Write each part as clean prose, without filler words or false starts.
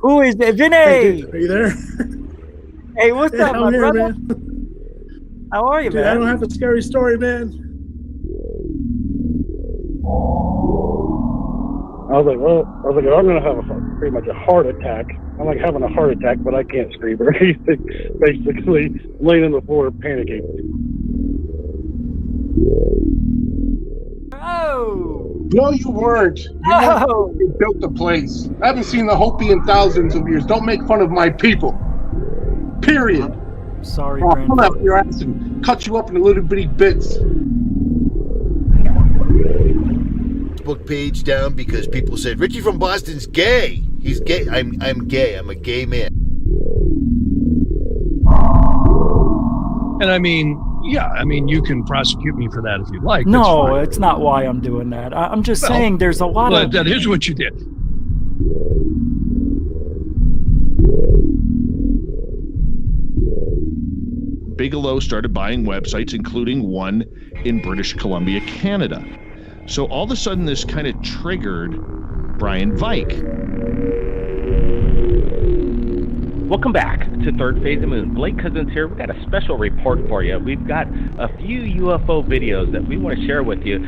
Who is it? Hey, Vinny! dude, are you there? Hey, what's Yeah, up, I'm my here, brother? man. How are you, Dude, man? I don't have a scary story, man. I was like, I'm gonna have pretty much a heart attack. I'm like having a heart attack, but I can't scream or anything. Basically, laying on the floor, panicking. Oh! No, you weren't. You weren't. Oh! You built the place. I haven't seen the Hopi in thousands of years. Don't make fun of my people. Period. Sorry, I'll pull grandfather. out your ass and cut you up into little bitty bits. Facebook page down because people said Richie from Boston's gay. He's gay. I'm gay. I'm a gay man. And I mean, yeah, I mean, you can prosecute me for that if you'd like. No, it's not why I'm doing that. I'm just saying there's a lot of... That is what you did. Bigelow started buying websites, including one in British Columbia, Canada. So all of a sudden, this kind of triggered Brian Vike. Welcome back to Third Phase of the Moon. Blake Cousins here. We've got a special report for you. We've got a few UFO videos that we want to share with you.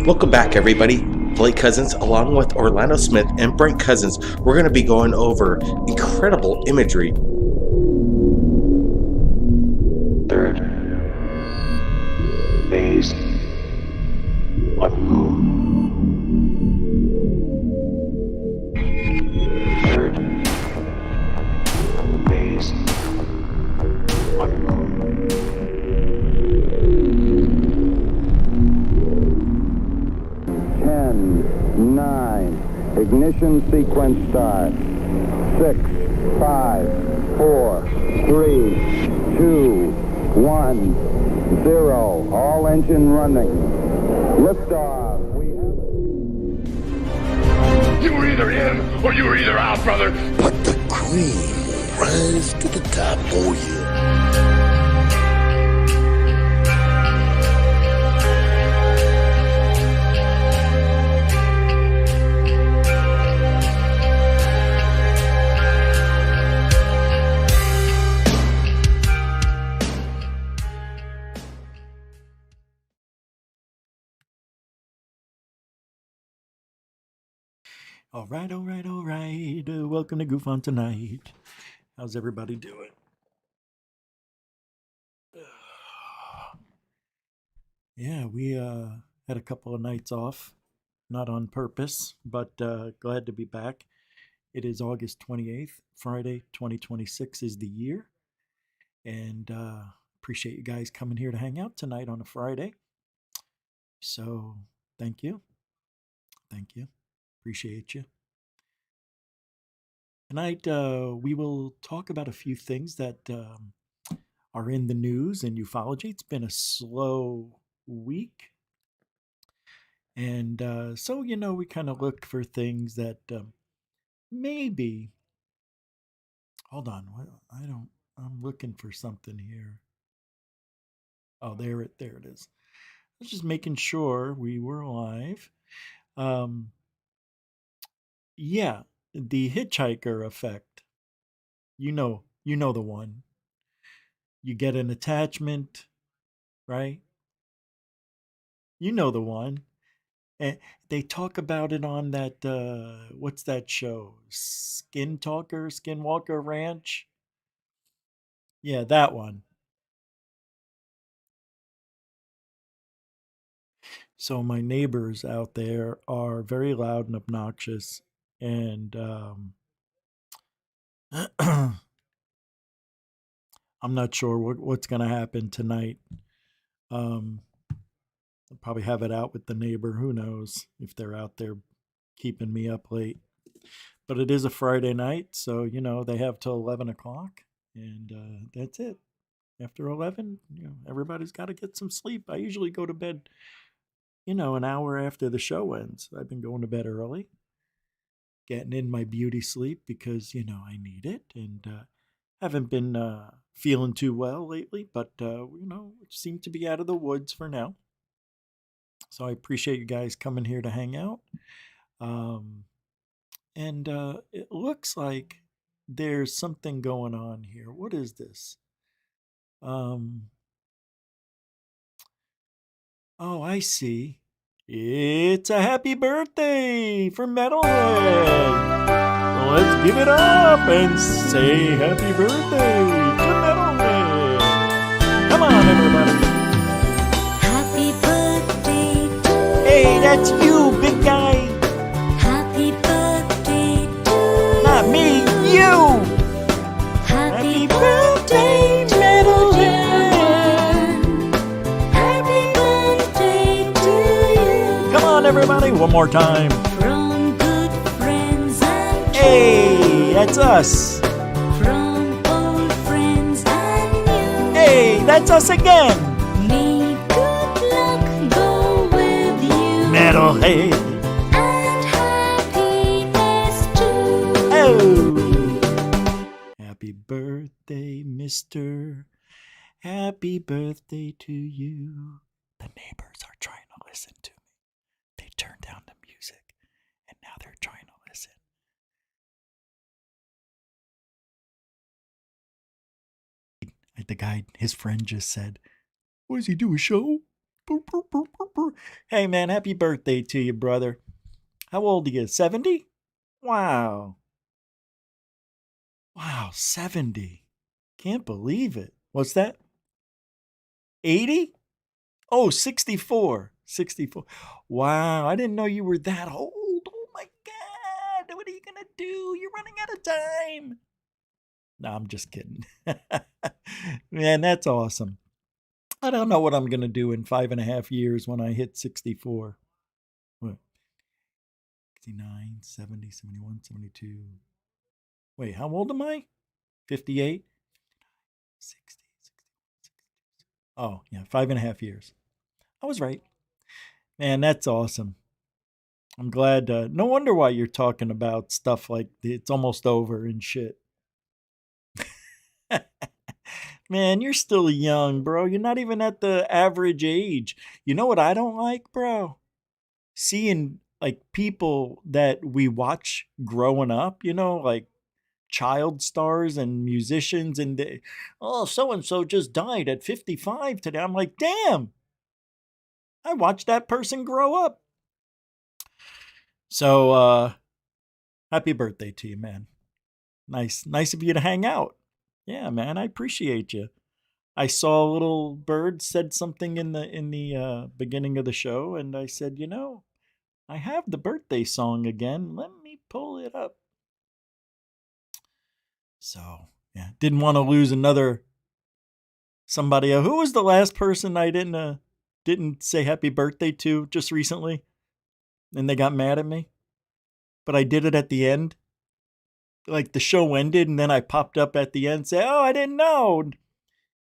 Welcome back, everybody. Blake Cousins, along with Orlando Smith and Brent Cousins, we're going to be going over incredible imagery. Third phase of the moon. Third phase of the moon. Ten, 9, ignition sequence start. 6, 5, 4, 3, 2, 1, 0. All engine running. Liftoff. You were either in or you were either out, brother. But the cream will rise to the top. Oh yeah. All right. Welcome to Goof on Tonight. How's everybody doing? Yeah, we had a couple of nights off, not on purpose, but glad to be back. It is August 28th, Friday, 2026 is the year. And appreciate you guys coming here to hang out tonight on a Friday. So thank you. Appreciate you. Tonight, we will talk about a few things that are in the news in ufology. It's been a slow week. And so, we kind of look for things that maybe... Hold on. I'm looking for something here. Oh, there it is. I was just making sure we were live. Yeah, the hitchhiker effect. You know the one. You get an attachment, right? You know the one. And they talk about it on that what's that show? Skinwalker Ranch? Yeah, that one. So my neighbors out there are very loud and obnoxious, and I'm not sure what's going to happen tonight. I'll probably have it out with the neighbor. Who knows if they're out there keeping me up late. But it is a Friday night, so, they have till 11 o'clock, and that's it. After 11, everybody's got to get some sleep. I usually go to bed, an hour after the show ends. I've been going to bed early, getting in my beauty sleep because, I need it. And Haven't been feeling too well lately, but seem to be out of the woods for now. So I appreciate you guys coming here to hang out. And it looks like there's something going on here. What is this? Oh, I see. It's a happy birthday for Metalhead. Let's give it up and say happy birthday to Metalhead. Come on, everybody. Happy birthday to Hey, that's you, big guy. Happy birthday to Not me, you. Happy birthday, Metalhead. Happy birthday to you. Come on, everybody, one more time. From good friends and Hey, that's us. from old friends and new. Hey, that's us again. May good luck go with you. Metalhead. And happiness too. Oh. Happy birthday, mister. Happy birthday to you. The neighbors are trying to listen to me. They turned down the music, and now they're trying to listen. The guy, his friend just said, what does he do, a show? Hey, man, happy birthday to you, brother. How old are you, 70? Wow. Wow, 70. Can't believe it. What's that? 80? Oh, 64. 64. Wow, I didn't know you were that old. Oh my God. What are you going to do? You're running out of time. No, I'm just kidding. Man, that's awesome. I don't know what I'm going to do in 5.5 years when I hit 64. What? 69, 70, 71, 72. Wait, how old am I? 58? 60, 61, 62. Oh, yeah, 5.5 years. I was right. Man, that's awesome. I'm glad. No wonder why you're talking about stuff like it's almost over and shit. Man, you're still young, bro. You're not even at the average age. You know what I don't like, bro? Seeing like people that we watch growing up, like child stars and musicians, and so and so just died at 55 today. I'm like, damn, I watched that person grow up. So happy birthday to you, man. Nice of you to hang out. Yeah, man, I appreciate you. I saw a little bird said something in the beginning of the show, and I said, I have the birthday song again. Let me pull it up. So yeah, didn't want to lose another somebody. Who was the last person I didn't say happy birthday to just recently, and they got mad at me? But I did it at the end. Like the show ended, and then I popped up at the end and say, "Oh, I didn't know."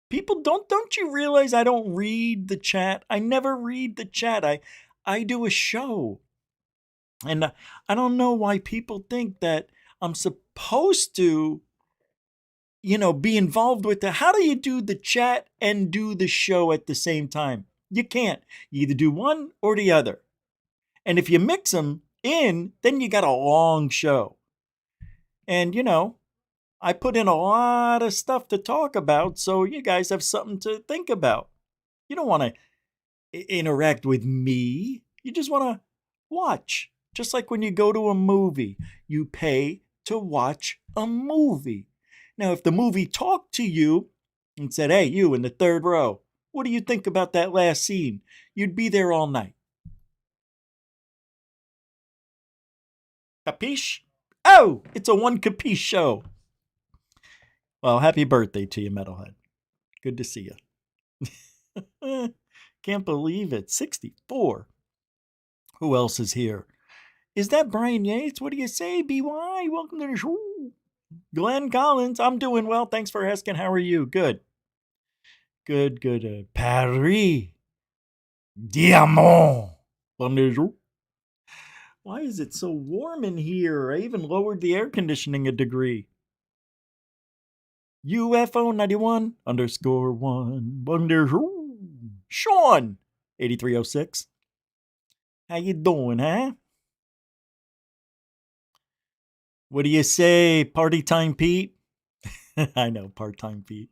People don't you realize I don't read the chat? I never read the chat. I do a show. And I don't know why people think that I'm supposed to, be involved with how do you do the chat and do the show at the same time? You can't. You either do one or the other. And if you mix them in, then you got a long show. And, I put in a lot of stuff to talk about, so you guys have something to think about. You don't want to interact with me. You just want to watch. Just like when you go to a movie, you pay to watch a movie. Now, if the movie talked to you and said, hey, you in the third row, what do you think about that last scene? You'd be there all night. Capiche? Oh, it's a one capiche show. Well, happy birthday to you, Metalhead. Good to see you. Can't believe it. 64. Who else is here? Is that Brian Yates? What do you say, BY? Welcome to the show. Glenn Collins, I'm doing well. Thanks for asking. How are you? Good. Good. Paris. Diamant. Why is it so warm in here? I even lowered the air conditioning a degree. UFO 91_1. Wonder who? Sean 8306. How you doing, huh? What do you say, party time Pete? I know, part-time Pete.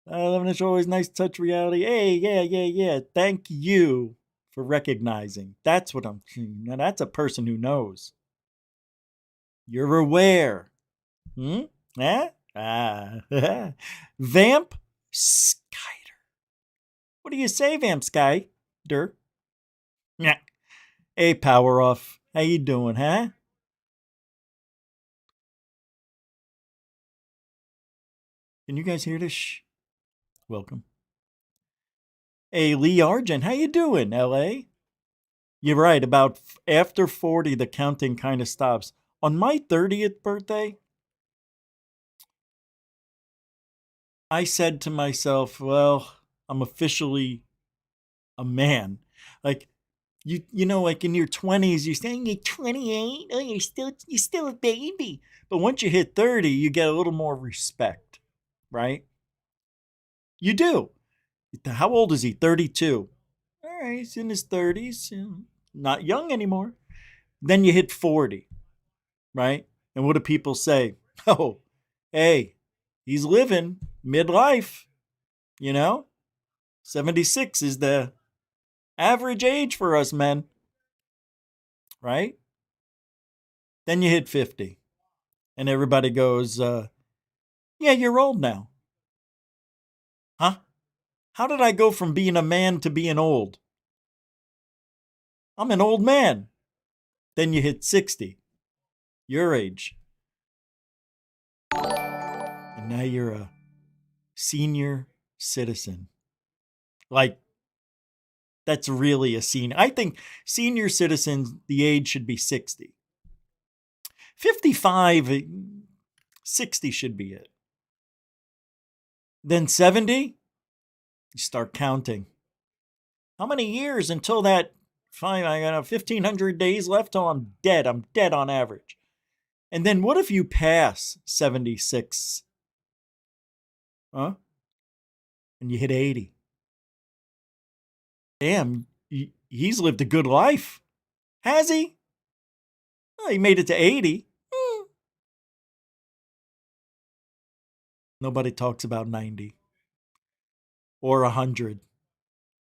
Living is always nice to touch reality. Hey, yeah. Thank you for recognizing. That's what I'm saying. Now that's a person who knows. You're aware. Hmm? Eh? Ah. Vamp Skyder. What do you say, Vamp Skyder? Yeah. Hey, Power Off. How you doing, huh? Can you guys hear this? Shh. Welcome. Hey, Lee Argent. How you doing, LA? You're right. About after 40, the counting kind of stops. On my 30th birthday, I said to myself, well, I'm officially a man. Like, you know, like in your 20s, you're saying you're 28. Oh, you're still a baby. But once you hit 30, you get a little more respect, right? You do. How old is he? 32. All right, he's in his 30s. Not young anymore. Then you hit 40, right? And what do people say? Oh, hey, he's living midlife, you know? 76 is the average age for us men, right? Then you hit 50, and everybody goes, yeah, you're old now. Huh? How did I go from being a man to being old? I'm an old man. Then you hit 60, your age. And now you're a senior citizen. Like, that's really a senior. I think senior citizens, the age should be 60. 55, 60 should be it. Then 70, you start counting. How many years until that? Fine, I got 1,500 days left till I'm dead. I'm dead on average. And then what if you pass 76? Huh? And you hit 80. Damn, he's lived a good life. Has he? Well, he made it to 80. Nobody talks about 90 or 100.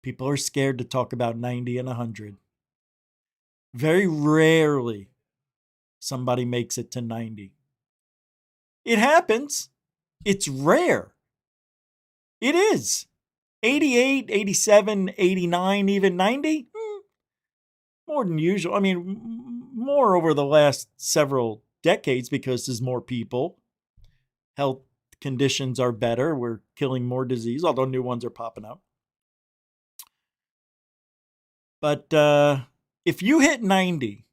People are scared to talk about 90 and 100. Very rarely somebody makes it to 90. It happens. It's rare. It is. 88, 87, 89, even 90. More than usual. I mean, more over the last several decades because there's more people. Health conditions are better. We're killing more disease, although new ones are popping up. But if you hit 90,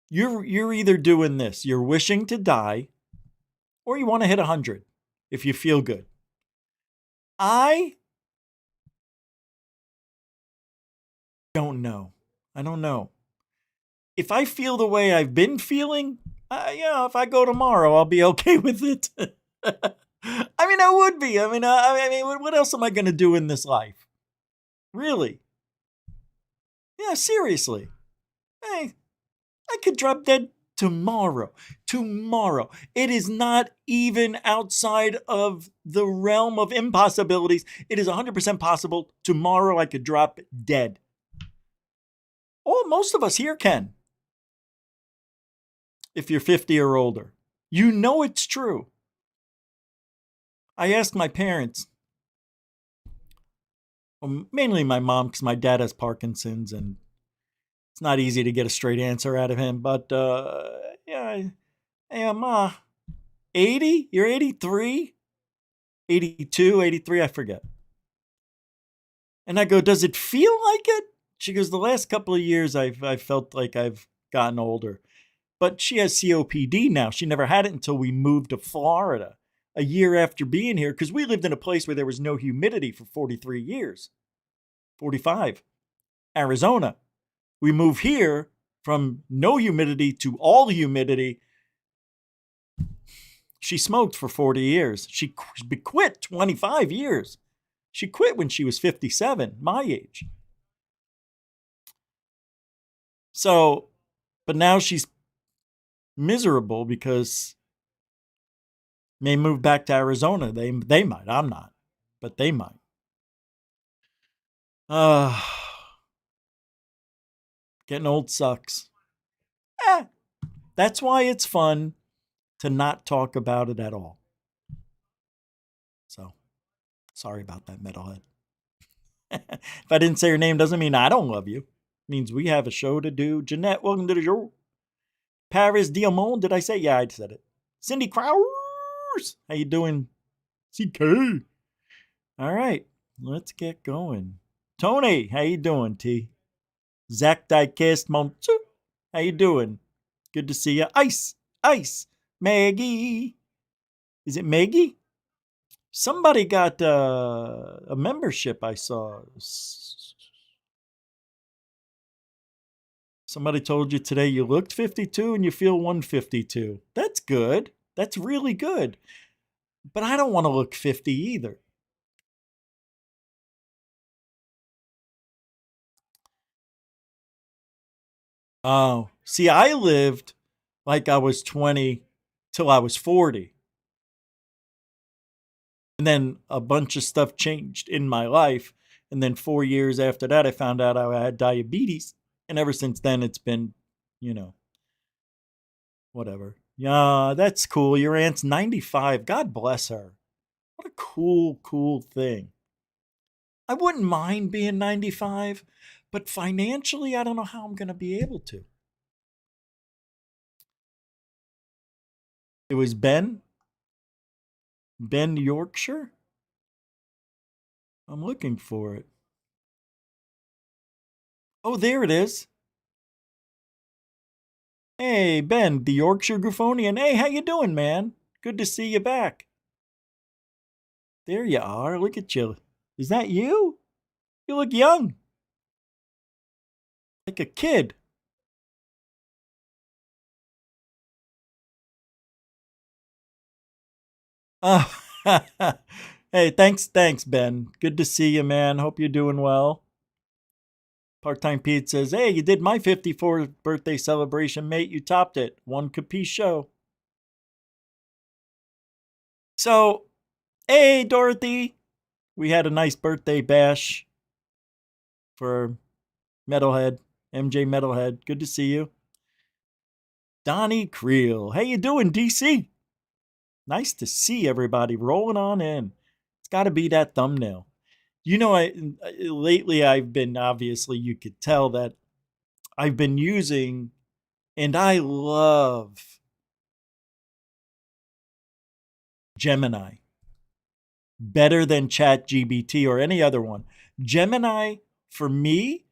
you're either doing this. You're wishing to die, or you want to hit 100 if you feel good. I don't know. I don't know. If I feel the way I've been feeling, if I go tomorrow, I'll be okay with it. I mean, I would be. I mean, what else am I going to do in this life? Really? Yeah, seriously. Hey, I could drop dead tomorrow. Tomorrow. It is not even outside of the realm of impossibilities. It is 100% possible. Tomorrow I could drop dead. Oh, most of us here can. If you're 50 or older. You know it's true. I asked my parents, mainly my mom, because my dad has Parkinson's and it's not easy to get a straight answer out of him. But, hey, Ma, 80? You're 83? 82, 83, I forget. And I go, does it feel like it? She goes, the last couple of years I've felt like I've gotten older. But she has COPD now. She never had it until we moved to Florida a year after being here, because we lived in a place where there was no humidity for 43 years. 45. Arizona. We move here from no humidity to all humidity. She smoked for 40 years. She quit 25 years. She quit when she was 57, my age. So, but now she's miserable because may move back to Arizona. They might. I'm not, but they might. Getting old sucks. That's why it's fun to not talk about it at all. So, sorry about that, metalhead. If I didn't say your name, doesn't mean I don't love you. It means we have a show to do. Jeanette, welcome to the show. Paris Diamond, did I say? Yeah, I said it. Cindy Crowers, how you doing? CK. All right, let's get going. Tony, how you doing, T? Zach Diecast Montu, how you doing? Good to see you. Ice. Maggie. Is it Maggie? Somebody got a membership I saw. Somebody told you today you looked 52 and you feel 152. That's good. That's really good. But I don't want to look 50 either. Oh, see, I lived like I was 20 till I was 40. And then a bunch of stuff changed in my life. And then 4 years after that, I found out I had diabetes. And ever since then, it's been, whatever. Yeah, that's cool. Your aunt's 95. God bless her. What a cool thing. I wouldn't mind being 95, but financially, I don't know how I'm going to be able to. It was Ben Yorkshire. I'm looking for it. Oh, there it is. Hey, Ben, the Yorkshire Griffonian. Hey, how you doing, man? Good to see you back. There you are. Look at you. Is that you? You look young. Like a kid. Oh, hey, thanks, Ben. Good to see you, man. Hope you're doing well. Part-Time Pete says, hey, you did my 54th birthday celebration, mate. You topped it. One capiche show. So, hey, Dorothy. We had a nice birthday bash for Metalhead, MJ Metalhead. Good to see you. Donnie Creel. How you doing, DC? Nice to see everybody rolling on in. It's got to be that thumbnail. Lately I've been, obviously you could tell that I've been using, and I love Gemini. Better than ChatGPT or any other one. Gemini, for me,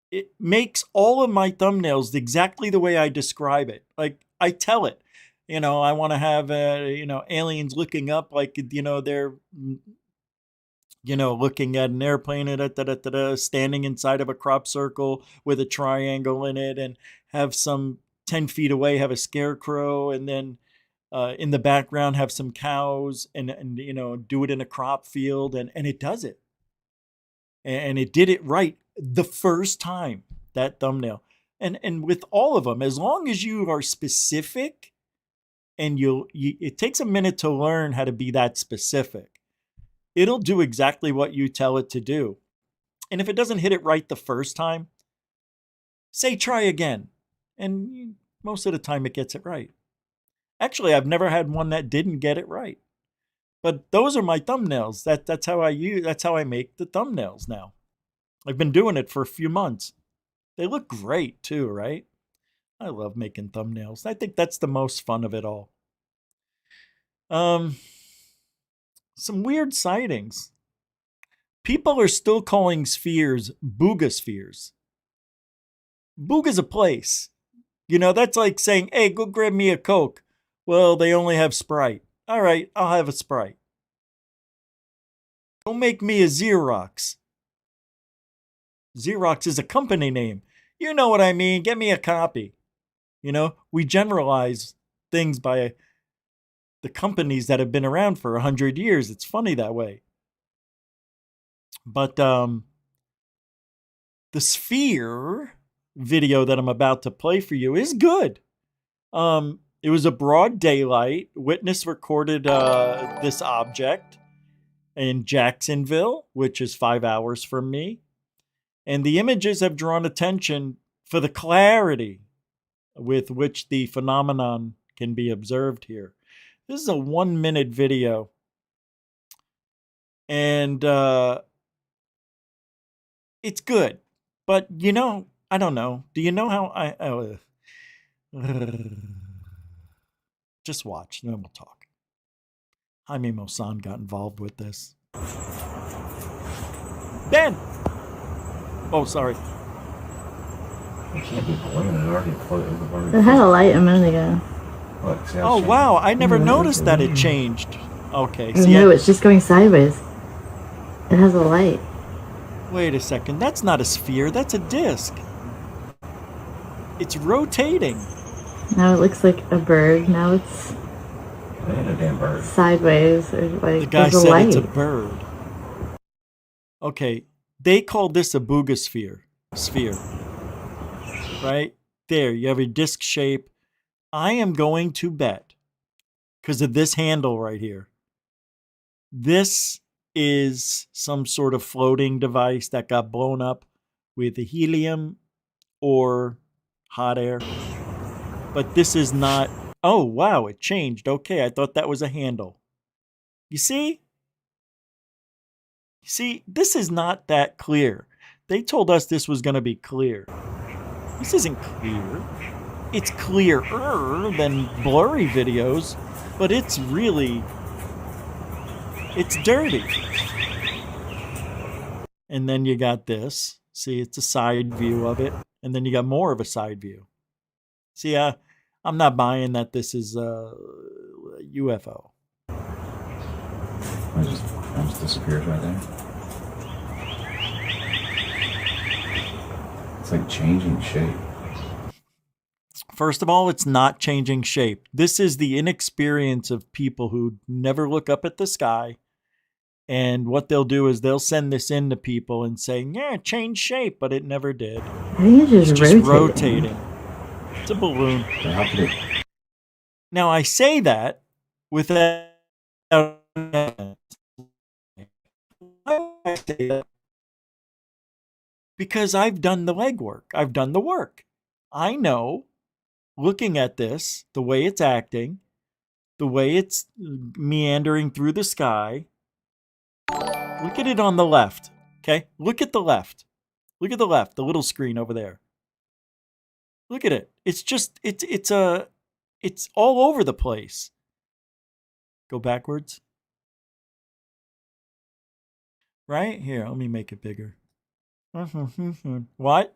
it makes all of my thumbnails exactly the way I describe it. Like, I tell it, I want to have, aliens looking up like, they're, looking at an airplane, standing inside of a crop circle with a triangle in it, and have some 10 feet away, have a scarecrow, and then in the background have some cows, and do it in a crop field, and it does it. And it did it right the first time, that thumbnail. And with all of them, as long as you are specific, and it takes a minute to learn how to be that specific. It'll do exactly what you tell it to do. And if it doesn't hit it right the first time, say try again. And most of the time it gets it right. Actually, I've never had one that didn't get it right. But those are my thumbnails. That's how I make the thumbnails now. I've been doing it for a few months. They look great too, right? I love making thumbnails. I think that's the most fun of it all. Some weird sightings. People are still calling spheres booga spheres. Booga's a place. That's like saying, hey, go grab me a Coke. Well, they only have Sprite. All right, I'll have a Sprite. Don't make me a Xerox. Xerox is a company name. You know what I mean. Get me a copy. We generalize things by the companies that have been around for 100 years. It's funny that way. But the sphere video that I'm about to play for you is good. It was a broad daylight. Witness recorded this object in Jacksonville, which is 5 hours from me. And the images have drawn attention for the clarity with which the phenomenon can be observed here. This is a 1-minute video. And it's good. But, you know, I don't know. Do you know how just watch, and then we'll talk. Jaime Maussan got involved with this. Ben! Oh, sorry. It had a light a minute ago. Oh, wow. I never noticed that it changed. Okay. See, No, it's just going sideways. It has a light. Wait a second. That's not a sphere. That's a disc. It's rotating. Now it looks like a bird. Now it's sideways. Or like, the guy there's a said light. it's a bird. Okay. They called this a boogosphere. Sphere. Right? There. You have a disc shape. I am going to bet, because of this handle right here, this is some sort of floating device that got blown up with helium or hot air. But this is not... Oh, wow, it changed. Okay, I thought that was a handle. You see? You see, this is not that clear. They told us this was going to be clear. This isn't clear. It's clearer than blurry videos, but it's really... It's dirty. And then you got this. See, it's a side view of it. And then you got more of a side view. See, I'm not buying that this is a UFO. It just disappears right there. It's like changing shape. First of all, it's not changing shape. This is the inexperience of people who never look up at the sky. And what they'll do is they'll send this in to people and say, yeah, it changed shape, but it never did. I think it's just rotating. It's a balloon. Now, I say that without... I say that because I've done the legwork. I've done the work. I know, looking at this, the way it's acting, the way it's meandering through the sky. Look at it on the left, okay? Look at the left. Look at the left, the little screen over there. Look at it. It's just, it's all over the place. Go backwards. Right? Here, let me make it bigger. What?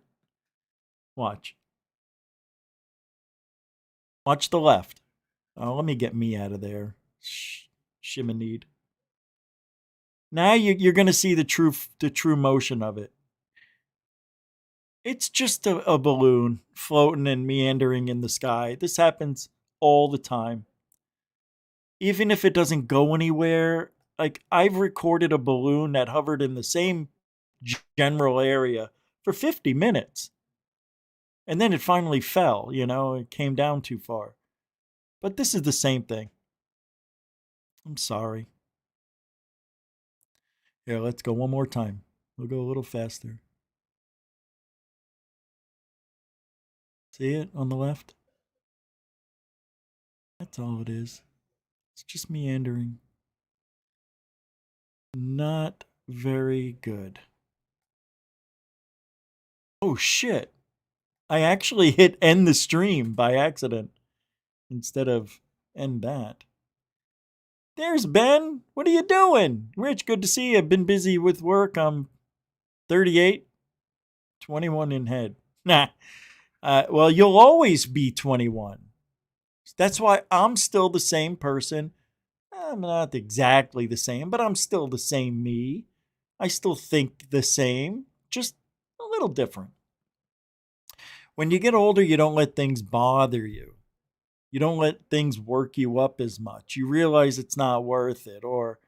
Watch. Watch the left. Oh, let me get me out of there. Shimonide. Now you're going to see the true motion of it. It's just a balloon floating and meandering in the sky. This happens all the time. Even if it doesn't go anywhere, like I've recorded a balloon that hovered in the same general area for 50 minutes. And then it finally fell, it came down too far. But this is the same thing. I'm sorry. Here, let's go one more time. We'll go a little faster. See it on the left? That's all it is. It's just meandering. Not very good. Oh, shit. I actually hit end the stream by accident instead of end that. There's Ben. What are you doing? Rich, good to see you. I've been busy with work. I'm 38, 21 in head. Nah. Well, you'll always be 21. That's why I'm still the same person. I'm not exactly the same, but I'm still the same me. I still think the same, just a little different. When you get older, you don't let things bother you. You don't let things work you up as much. You realize it's not worth it, or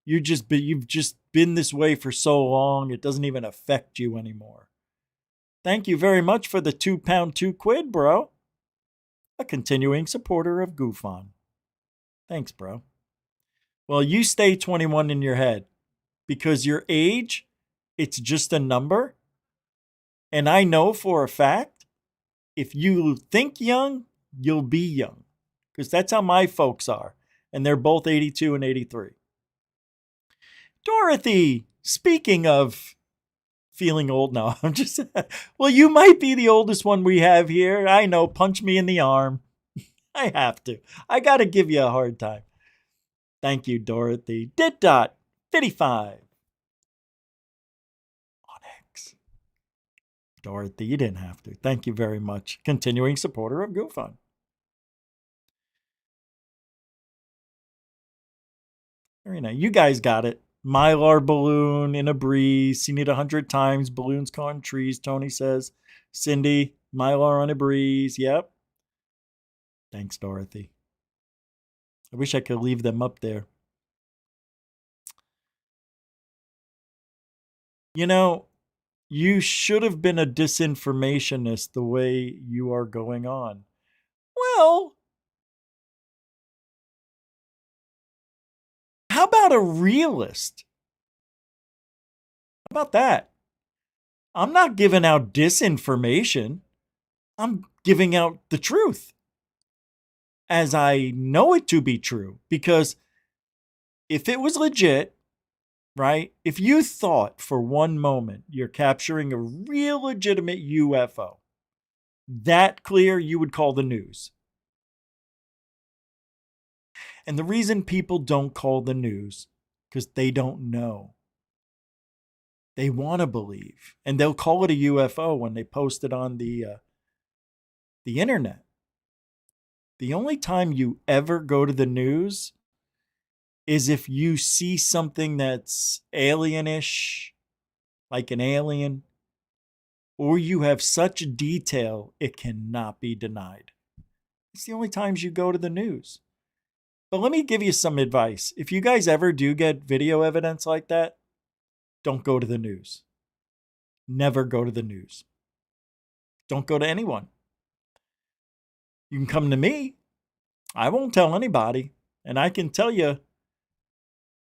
you've just been this way for so long it doesn't even affect you anymore. Thank you very much for the £2 2 quid, bro. A continuing supporter of GoofOn. Thanks, bro. Well, you stay 21 in your head, because your age, it's just a number. And I know for a fact, if you think young, you'll be young. Because that's how my folks are. And they're both 82 and 83. Dorothy, speaking of feeling old now, I'm just, well, you might be the oldest one we have here. I know, punch me in the arm. I have to. I got to give you a hard time. Thank you, Dorothy. Dot 55 on X. Dorothy, you didn't have to. Thank you very much. Continuing supporter of GoFund. Very nice. You guys got it. Mylar balloon in a breeze. Seen it 100 times. Balloons caught trees, Tony says. Cindy, Mylar on a breeze. Yep. Thanks, Dorothy. I wish I could leave them up there. You know, you should have been a disinformationist the way you are going on. Well, how about a realist? How about that? I'm not giving out disinformation. I'm giving out the truth as I know it to be true. Because if it was legit, right? If you thought for one moment you're capturing a real legitimate UFO, that clear, you would call the news. And the reason people don't call the news, because they don't know. They want to believe. And they'll call it a UFO when they post it on the internet. The only time you ever go to the news is if you see something that's alienish, like an alien, or you have such detail it cannot be denied. It's the only times you go to the news. But let me give you some advice. If you guys ever do get video evidence like that, don't go to the news. Never go to the news. Don't go to anyone. You can come to me. I won't tell anybody. And I can tell you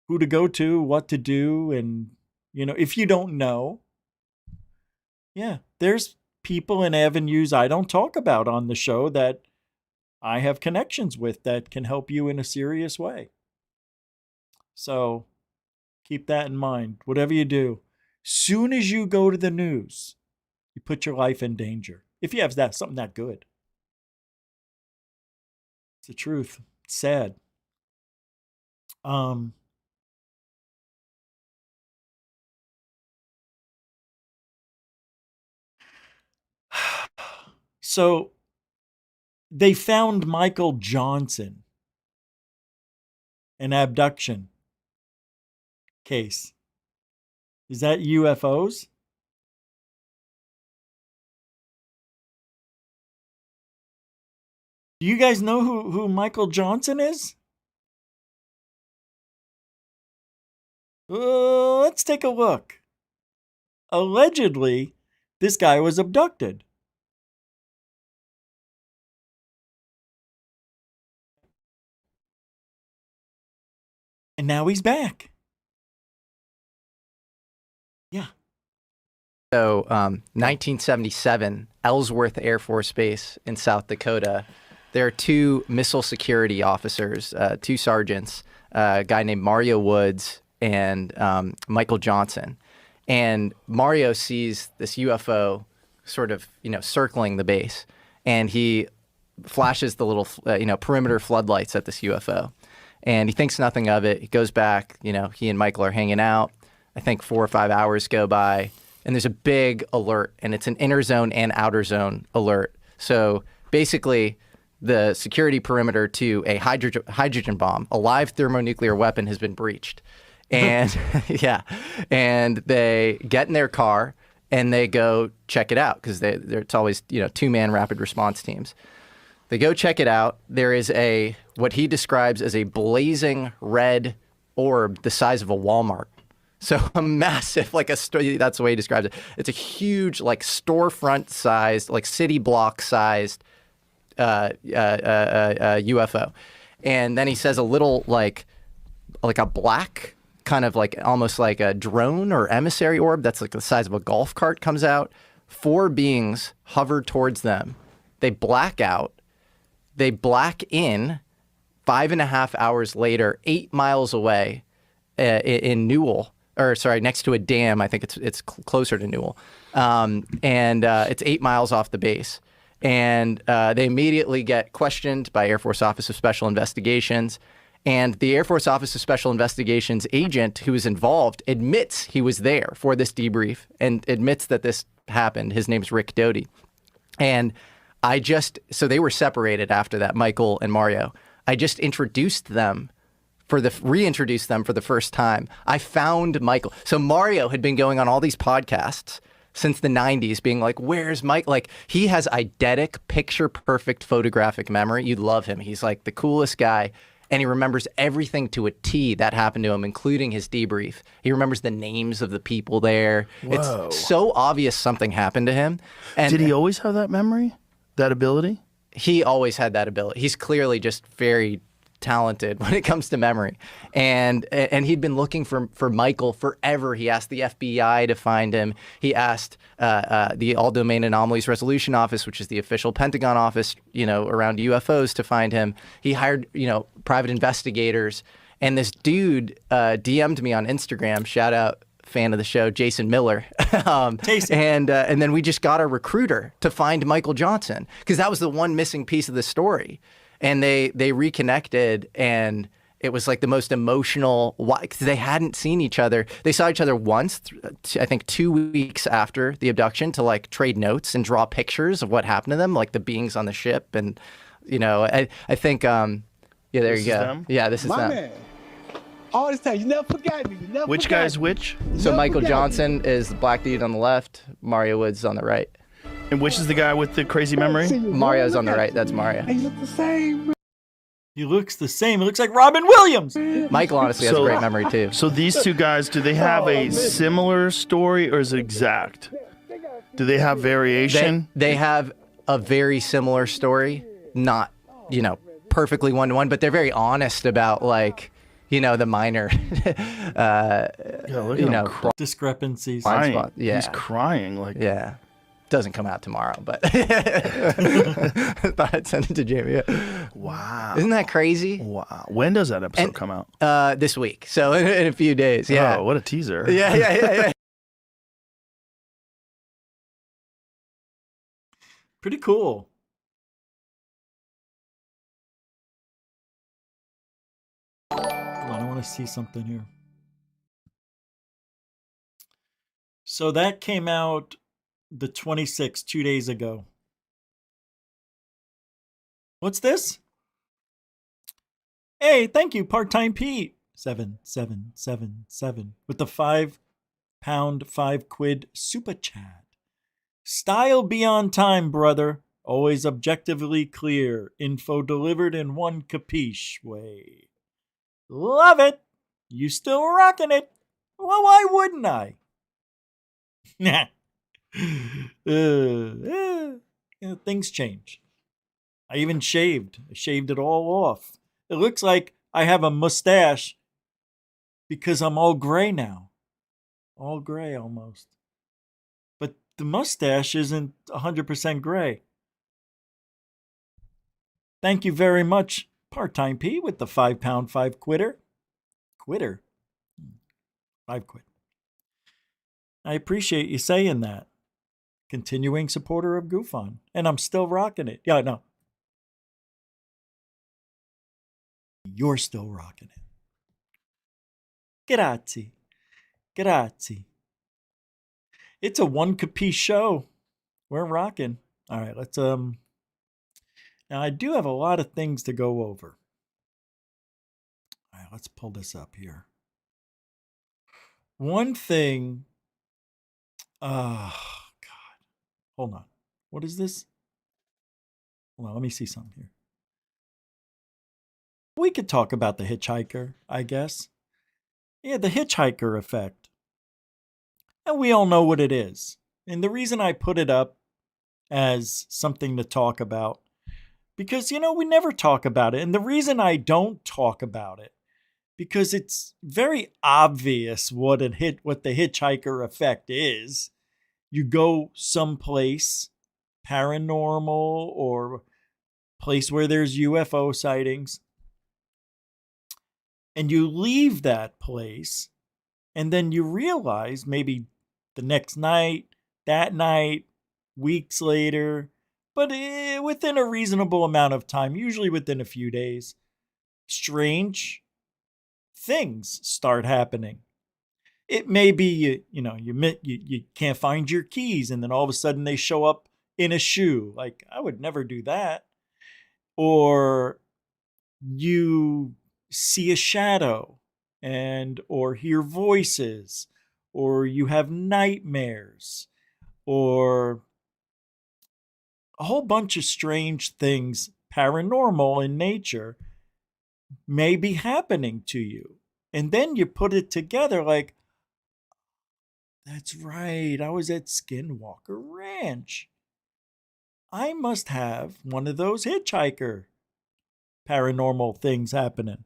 who to go to, what to do. And, you know, if you don't know, yeah, there's people and avenues I don't talk about on the show that I have connections with that can help you in a serious way. So keep that in mind. Whatever you do, soon as you go to the news, you put your life in danger. If you have something that good. It's the truth. It's sad. So they found Michael Johnson, an abduction case. Is that UFOs? Do you guys know who Michael Johnson is? Let's take a look. Allegedly, this guy was abducted. And now he's back. Yeah. So, 1977, Ellsworth Air Force Base in South Dakota. There are two missile security officers, two sergeants, a guy named Mario Woods and Michael Johnson. And Mario sees this UFO sort of, circling the base. And he flashes the little, perimeter floodlights at this UFO. And he thinks nothing of it. He goes back, he and Michael are hanging out. I think 4 or 5 hours go by. And there's a big alert. And it's an inner zone and outer zone alert. So basically, the security perimeter to a hydrogen bomb, a live thermonuclear weapon, has been breached. And yeah, and they get in their car and they go check it out because it's always 2-man rapid response teams. They go check it out. There is what he describes as a blazing red orb the size of a Walmart. So a massive, that's the way he describes it. It's a huge, like storefront sized, like city block sized UFO. And then he says a little like a black kind of like almost like a drone or emissary orb that's like the size of a golf cart comes out. 4 beings hover towards them. They black out. They black in 5.5 hours later, 8 miles away in Newell, next to a dam. I think it's closer to Newell. It's 8 miles off the base. And they immediately get questioned by Air Force Office of Special Investigations. And the Air Force Office of Special Investigations agent who was involved admits he was there for this debrief and admits that this happened. His name's Rick Doty. And so they were separated after that, Michael and Mario. I just reintroduced them for the first time. I found Michael. So Mario had been going on all these podcasts since the 90s being like, where's Mike? Like, he has eidetic, picture-perfect photographic memory. You'd love him. He's like the coolest guy. And he remembers everything to a T that happened to him, including his debrief. He remembers the names of the people there. Whoa. It's so obvious something happened to him. And did he always have that memory? That ability? He always had that ability. He's clearly just very talented when it comes to memory. And he'd been looking for Michael forever. He asked the FBI to find him. He asked the All Domain Anomalies Resolution Office, which is the official Pentagon office, around UFOs, to find him. He hired, private investigators. And this dude DM'd me on Instagram, shout out fan of the show, Jason Miller. And then we just got a recruiter to find Michael Johnson, because that was the one missing piece of the story. And they reconnected, and it was like the most emotional, because they hadn't seen each other. They saw each other once, I think 2 weeks after the abduction, to like trade notes and draw pictures of what happened to them, like the beings on the ship. And, I think, there this you go. Them? Yeah, this is My them. man. All this time, you never forgot me. You never Which forgot guy's me. which? So Never Michael forgot Johnson is the black dude on the left, Mario Woods on the right. And which is the guy with the crazy memory? See you, man. Mario's on the Look right, at that's you. Mario. Hey, you look the same. He looks the same. He looks like Robin Williams. Michael honestly has a great memory too. So these two guys, do they have a similar story, or is it exact? Do they have variation? They have a very similar story, not, perfectly one-to-one, but they're very honest about the minor, Look at him crying. Discrepancies. blind spot. Yeah. He's crying. Yeah. Doesn't come out tomorrow, but thought I'd send it to Jamie. Yeah. Wow. Isn't that crazy? Wow. When does that episode come out? This week. So in a few days. Yeah. Oh, what a teaser. Yeah. Pretty cool. Hold on, I want to see something here. So that came out the 26th, 2 days ago. What's this? Hey, thank you, Part-Time Pete. 7777 with the £5, 5 quid super chat. Style beyond time, brother. Always objectively clear. Info delivered in one capiche way. Love it. You still rocking it. Well, why wouldn't I? Things change. I even shaved. I shaved it all off. It looks like I have a mustache because I'm all gray now. All gray almost. But the mustache isn't 100% gray. Thank you very much, Part-Time P, with the £5, 5 quitter. Quitter? 5 quid. I appreciate you saying that. Continuing supporter of Goof On. And I'm still rocking it. Yeah, no. You're still rocking it. Grazie. Grazie. It's a one capiche show. We're rocking. All right, let's now I do have a lot of things to go over. All right, let's pull this up here. One thing. Oh God. Hold on. What is this? Well, let me see something here. We could talk about the hitchhiker, I guess. Yeah, the hitchhiker effect. And we all know what it is. And the reason I put it up as something to talk about, because, we never talk about it. And the reason I don't talk about it, because it's very obvious what the hitchhiker effect is. You go someplace paranormal or place where there's UFO sightings, and you leave that place, and then you realize maybe the next night, that night, weeks later, but within a reasonable amount of time, usually within a few days, strange things start happening. It may be you can't find your keys, and then all of a sudden they show up in a shoe. Like, I would never do that. Or you see a shadow or hear voices, or you have nightmares, or a whole bunch of strange things, paranormal in nature, may be happening to you. And then you put it together like, that's right, I was at Skinwalker Ranch. I must have one of those hitchhiker paranormal things happening.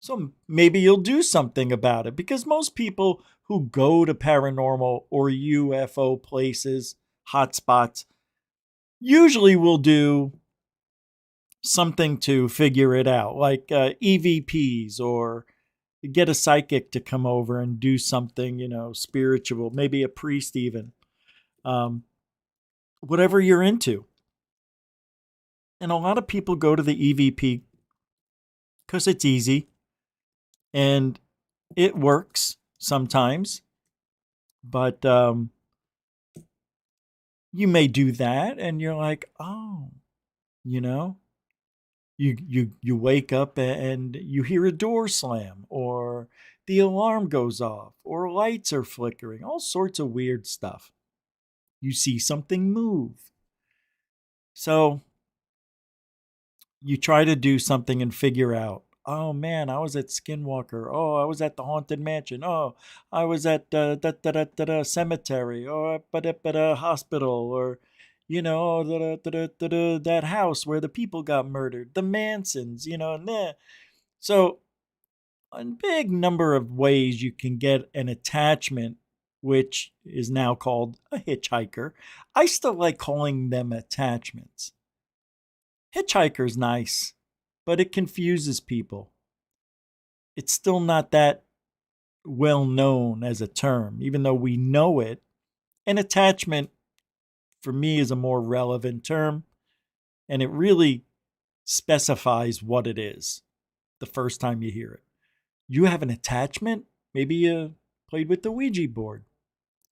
So maybe you'll do something about it, because most people who go to paranormal or UFO places, hotspots, usually will do something to figure it out, like EVPs, or get a psychic to come over and do something, spiritual, maybe a priest even. Whatever you're into. And a lot of people go to the EVP because it's easy and it works sometimes. But you may do that and you're like, oh, you wake up and you hear a door slam, or the alarm goes off, or lights are flickering, all sorts of weird stuff. You see something move. So you try to do something and figure out, oh man, I was at Skinwalker. Oh, I was at the Haunted Mansion. Oh, I was at cemetery, or hospital, or that house where the people got murdered, the Mansons, and there. So a big number of ways you can get an attachment, which is now called a hitchhiker. I still like calling them attachments. Hitchhiker's nice, but it confuses people. It's still not that well known as a term, even though we know it. An attachment, for me, is a more relevant term, and it really specifies what it is the first time you hear it. You have an attachment? Maybe you played with the Ouija board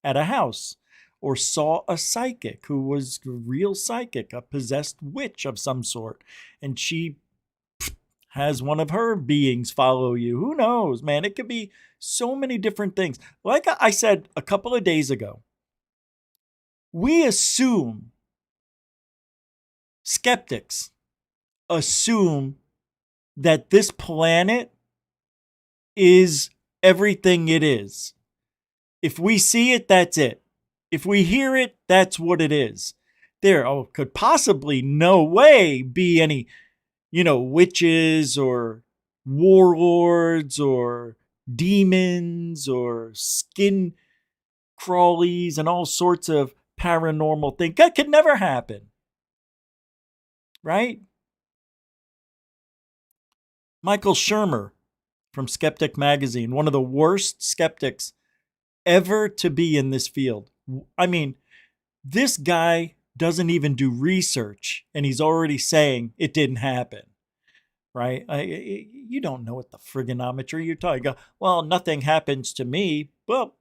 at a house, or saw a psychic who was a real psychic, a possessed witch of some sort, and she has one of her beings follow you. Who knows, man? It could be so many different things. Like I said a couple of days ago, we assume, skeptics assume, that this planet is everything it is. If we see it, that's it. If we hear it, that's what it is. There could possibly no way be any, witches or warlords or demons or skin crawlies and all sorts of paranormal things. That could never happen. Right? Michael Shermer from Skeptic Magazine, one of the worst skeptics ever to be in this field. I mean, this guy doesn't even do research, and he's already saying it didn't happen, right? You don't know what the frigonometry you're talking about. Well, nothing happens to me. Well,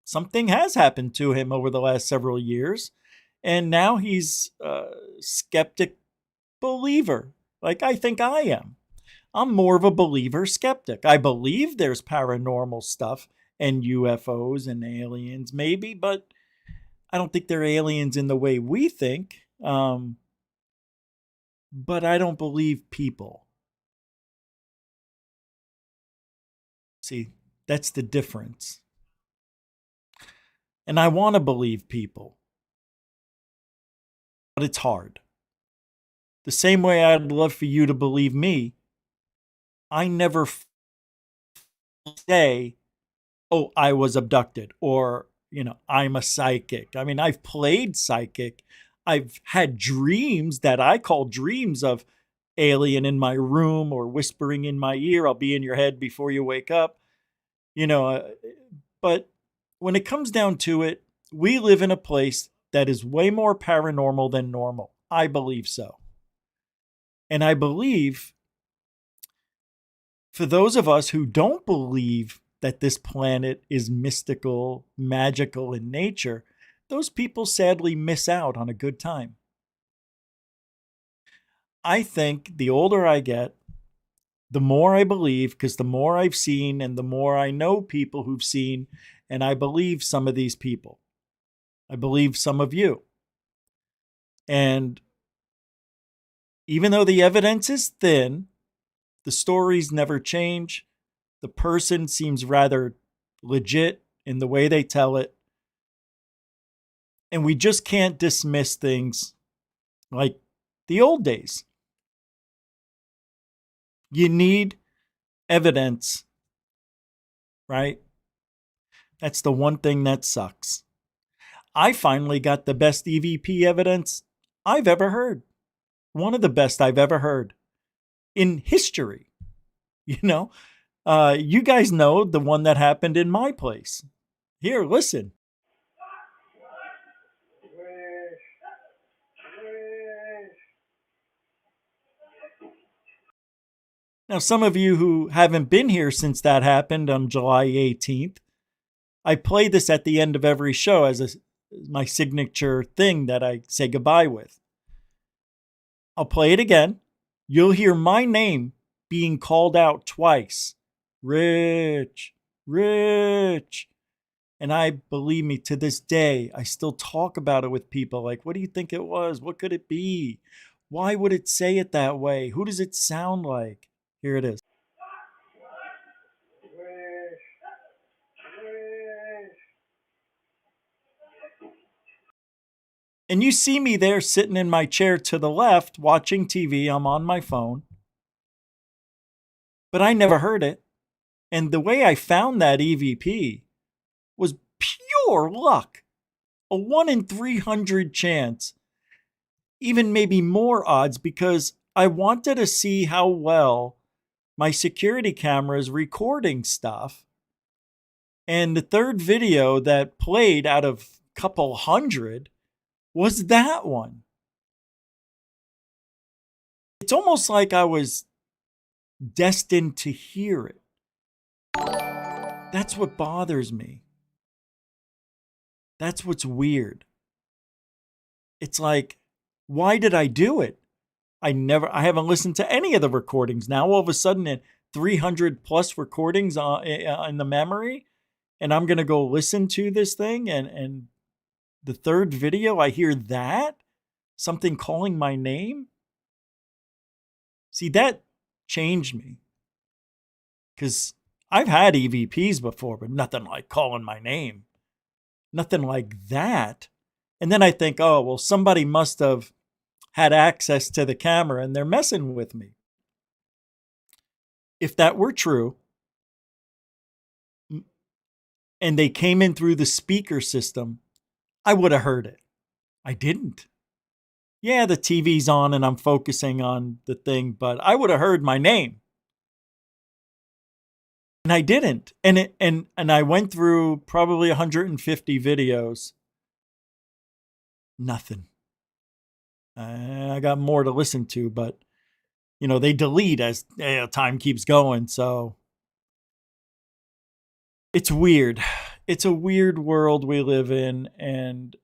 something has happened to him over the last several years, and now he's a skeptic believer, like I think I am. I'm more of a believer skeptic. I believe there's paranormal stuff and UFOs and aliens, maybe, but I don't think they're aliens in the way we think. but I don't believe people. See, that's the difference. And I want to believe people, but it's hard. The same way I'd love for you to believe me, I never say, oh, I was abducted, or, I'm a psychic. I mean, I've played psychic. I've had dreams that I call dreams of alien in my room or whispering in my ear. I'll be in your head before you wake up. But when it comes down to it, we live in a place that is way more paranormal than normal. I believe so. And I believe for those of us who don't believe that this planet is mystical, magical in nature, those people sadly miss out on a good time. I think the older I get, the more I believe, because the more I've seen and the more I know people who've seen, and I believe some of these people. I believe some of you. And even though the evidence is thin, the stories never change. The person seems rather legit in the way they tell it. And we just can't dismiss things like the old days. You need evidence, right? That's the one thing that sucks. I finally got the best EVP evidence I've ever heard. One of the best I've ever heard in history. You guys know the one that happened in my place. Here, listen. Now, some of you who haven't been here since that happened on July 18th, I play this at the end of every show as my signature thing that I say goodbye with. I'll play it again. You'll hear my name being called out twice. Rich, Rich. And believe me, to this day, I still talk about it with people. Like, what do you think it was? What could it be? Why would it say it that way? Who does it sound like? Here it is. And you see me there sitting in my chair to the left, watching TV. I'm on my phone. But I never heard it. And the way I found that EVP was pure luck. A 1 in 300 chance. Even maybe more odds, because I wanted to see how well my security camera is recording stuff. And the third video that played out of a couple hundred was that one. It's almost like I was destined to hear it. That's what bothers me. That's what's weird. It's like, why did I do it? I haven't listened to any of the recordings. Now all of a sudden, 300 plus recordings in the memory, and I'm going to go listen to this thing, and the third video, I hear that? Something calling my name? See, that changed me. Because I've had EVPs before, but nothing like calling my name. Nothing like that. And then I think, oh, well, somebody must have had access to the camera and they're messing with me. If that were true, and they came in through the speaker system, I would have heard it. I didn't. Yeah, the TV's on and I'm focusing on the thing, but I would have heard my name. And I didn't. And I went through probably 150 videos. Nothing. I got more to listen to, but they delete as time keeps going. So it's weird. It's a weird world we live in. And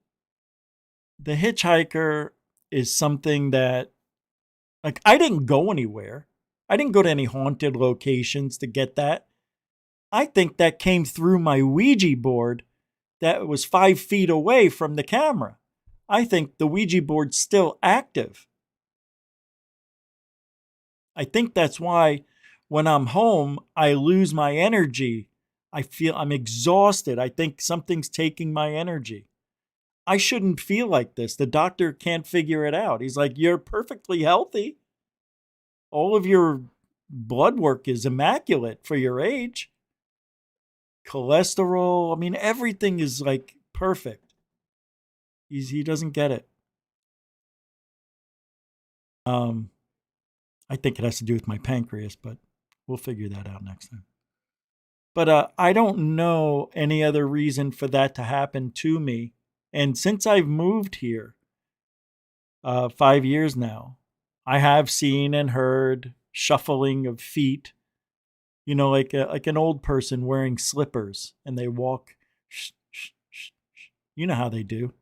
the HitchHiker is something that, like, I didn't go anywhere. I didn't go to any haunted locations to get that. I think that came through my Ouija board that was 5 feet away from the camera. I think the Ouija board's still active. I think that's why when I'm home, I lose my energy. I feel I'm exhausted. I think something's taking my energy. I shouldn't feel like this. The doctor can't figure it out. He's like, you're perfectly healthy. All of your blood work is immaculate for your age. Cholesterol, I mean, everything is like perfect. He doesn't get it. I think it has to do with my pancreas, but we'll figure that out next time. But I don't know any other reason for that to happen to me. And since I've moved here, 5 years now, I have seen and heard shuffling of feet. You know, like an old person wearing slippers, and they walk. You know how they do.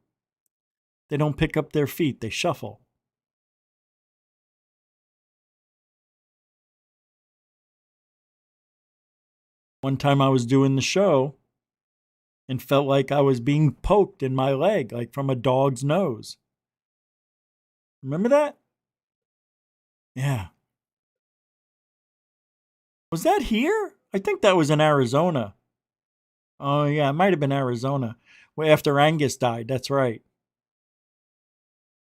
They don't pick up their feet; they shuffle. One time I was doing the show and felt like I was being poked in my leg, like from a dog's nose. Remember that? Yeah. Was that here? I think that was in Arizona. Oh, yeah, it might have been Arizona. Well, after Angus died, that's right.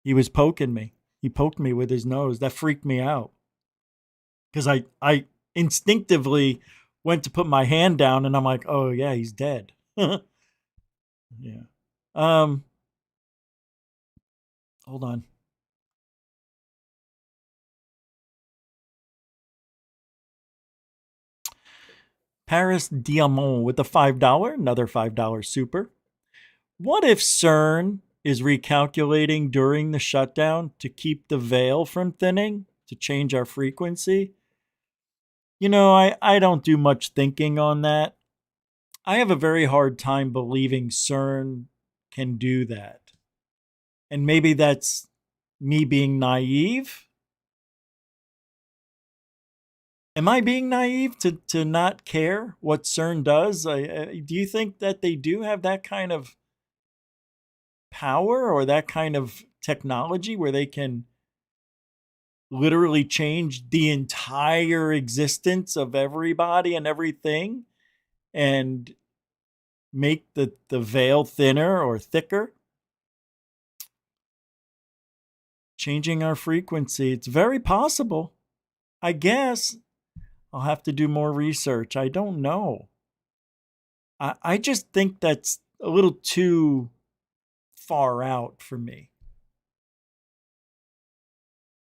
He was poking me. He poked me with his nose. That freaked me out. Because I instinctively went to put my hand down, and I'm like, oh, yeah, he's dead. Yeah. Hold on. Paris Diamond with a $5, another $5 super. What if CERN is recalculating during the shutdown to keep the veil from thinning, to change our frequency? You know, I don't do much thinking on that. I have a very hard time believing CERN can do that. And maybe that's me being naive. Am I being naive to not care what CERN does? Do you think that they do have that kind of power or that kind of technology where they can literally change the entire existence of everybody and everything and make the veil thinner or thicker? Changing our frequency. It's very possible. I guess I'll have to do more research. I don't know. I just think that's a little too far out for me.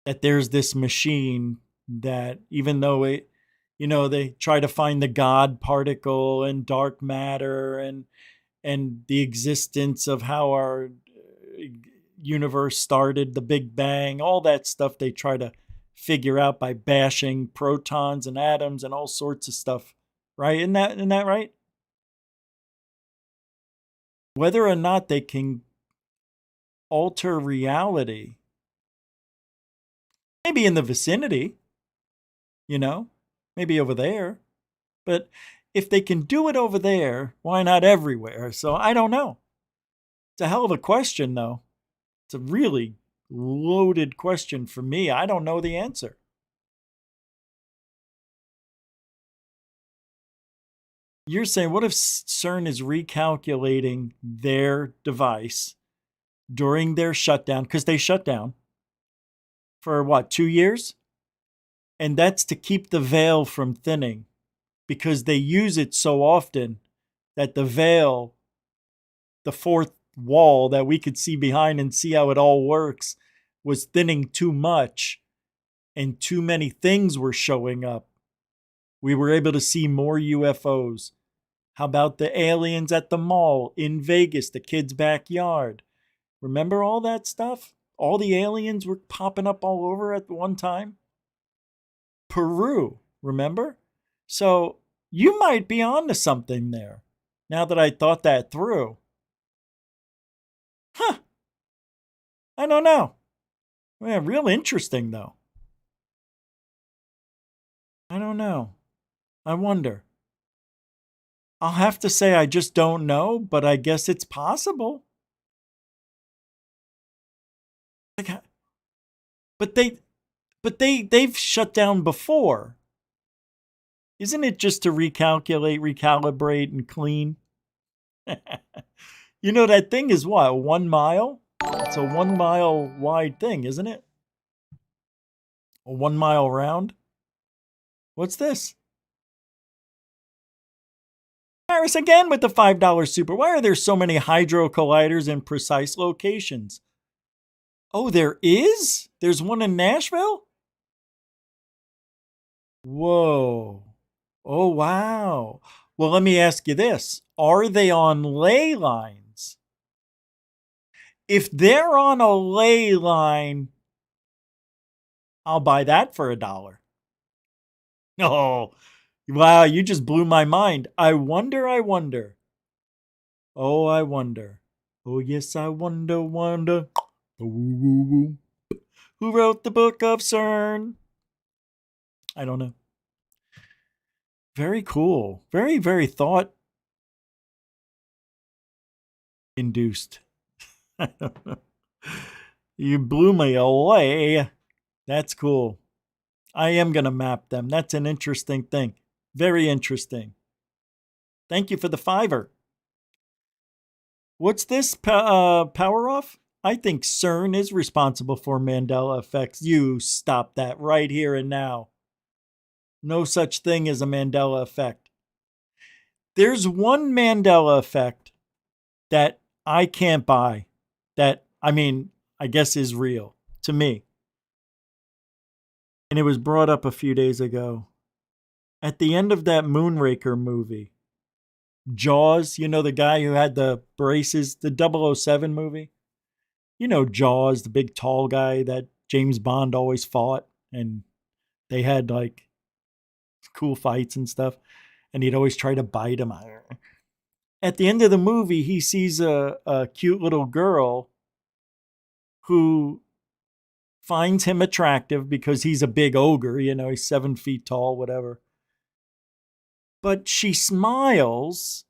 That there's this machine that, even though it, you know, they try to find the God particle and dark matter and the existence of how our universe started, the Big Bang, all that stuff they try to figure out by bashing protons and atoms and all sorts of stuff, right? Isn't that right? Whether or not they can alter reality, maybe in the vicinity, you know, maybe over there. But if they can do it over there, why not everywhere? So I don't know. It's a hell of a question, though. It's a really loaded question for me. I don't know the answer. You're saying, what if CERN is recalculating their device during their shutdown? Because they shut down for what, 2 years? And that's to keep the veil from thinning because they use it so often that the veil, the fourth wall that we could see behind and see how it all works, was thinning too much and too many things were showing up. We were able to see more UFOs. How about the aliens at the mall in Vegas, the kid's backyard? Remember all that stuff? All the aliens were popping up all over at one time. Peru, remember? So you might be onto something there, now that I thought that through. Huh. I don't know. Yeah, real interesting, though. I don't know. I wonder. I'll have to say I just don't know, but I guess it's possible. But But they've shut down before. Isn't it just to recalculate, recalibrate, and clean? You know, that thing is what, 1 mile? It's a 1 mile wide thing, isn't it? A 1 mile round? What's this? Paris again with the $5 super. Why are there so many hydro colliders in precise locations? Oh, there is? There's one in Nashville? Whoa. Oh, wow. Well, let me ask you this. Are they on ley lines? If they're on a ley line, I'll buy that for $1. Oh, wow, you just blew my mind. I wonder. Oh, I wonder. Oh, yes, I wonder. Woo. Who wrote the book of CERN? I don't know. Very cool. Very, very thought induced. I don't know. You blew me away. That's cool. I am going to map them. That's an interesting thing. Very interesting. Thank you for the $5. What's this power off? I think CERN is responsible for Mandela effects. You stop that right here and now. No such thing as a Mandela effect. There's one Mandela effect that I can't buy. That, I mean, I guess is real to me. And it was brought up a few days ago. At the end of that Moonraker movie, Jaws, you know, the guy who had the braces, the 007 movie? You know, Jaws, the big tall guy that James Bond always fought. And they had like cool fights and stuff. And he'd always try to bite him. At the end of the movie, he sees a cute little girl who finds him attractive because he's a big ogre, you know, he's 7 feet tall, whatever. But she smiles,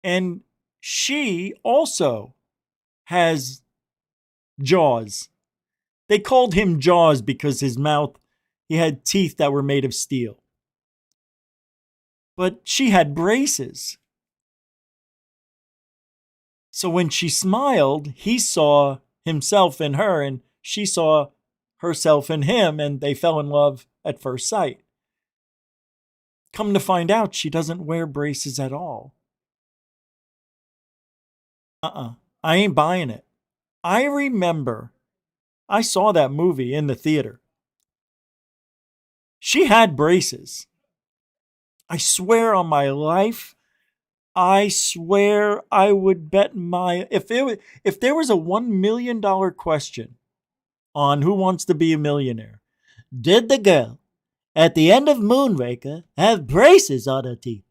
and she also has jaws. They called him Jaws because his mouth, he had teeth that were made of steel. But she had braces. So when she smiled, he saw himself in her, and she saw herself in him, and they fell in love at first sight. Come to find out, she doesn't wear braces at all. I ain't buying it. I remember I saw that movie in the theater. She had braces. I swear on my life, I swear I would bet my if there was a $1 million question on Who Wants to Be a Millionaire, did the girl at the end of Moonraker have braces on her teeth?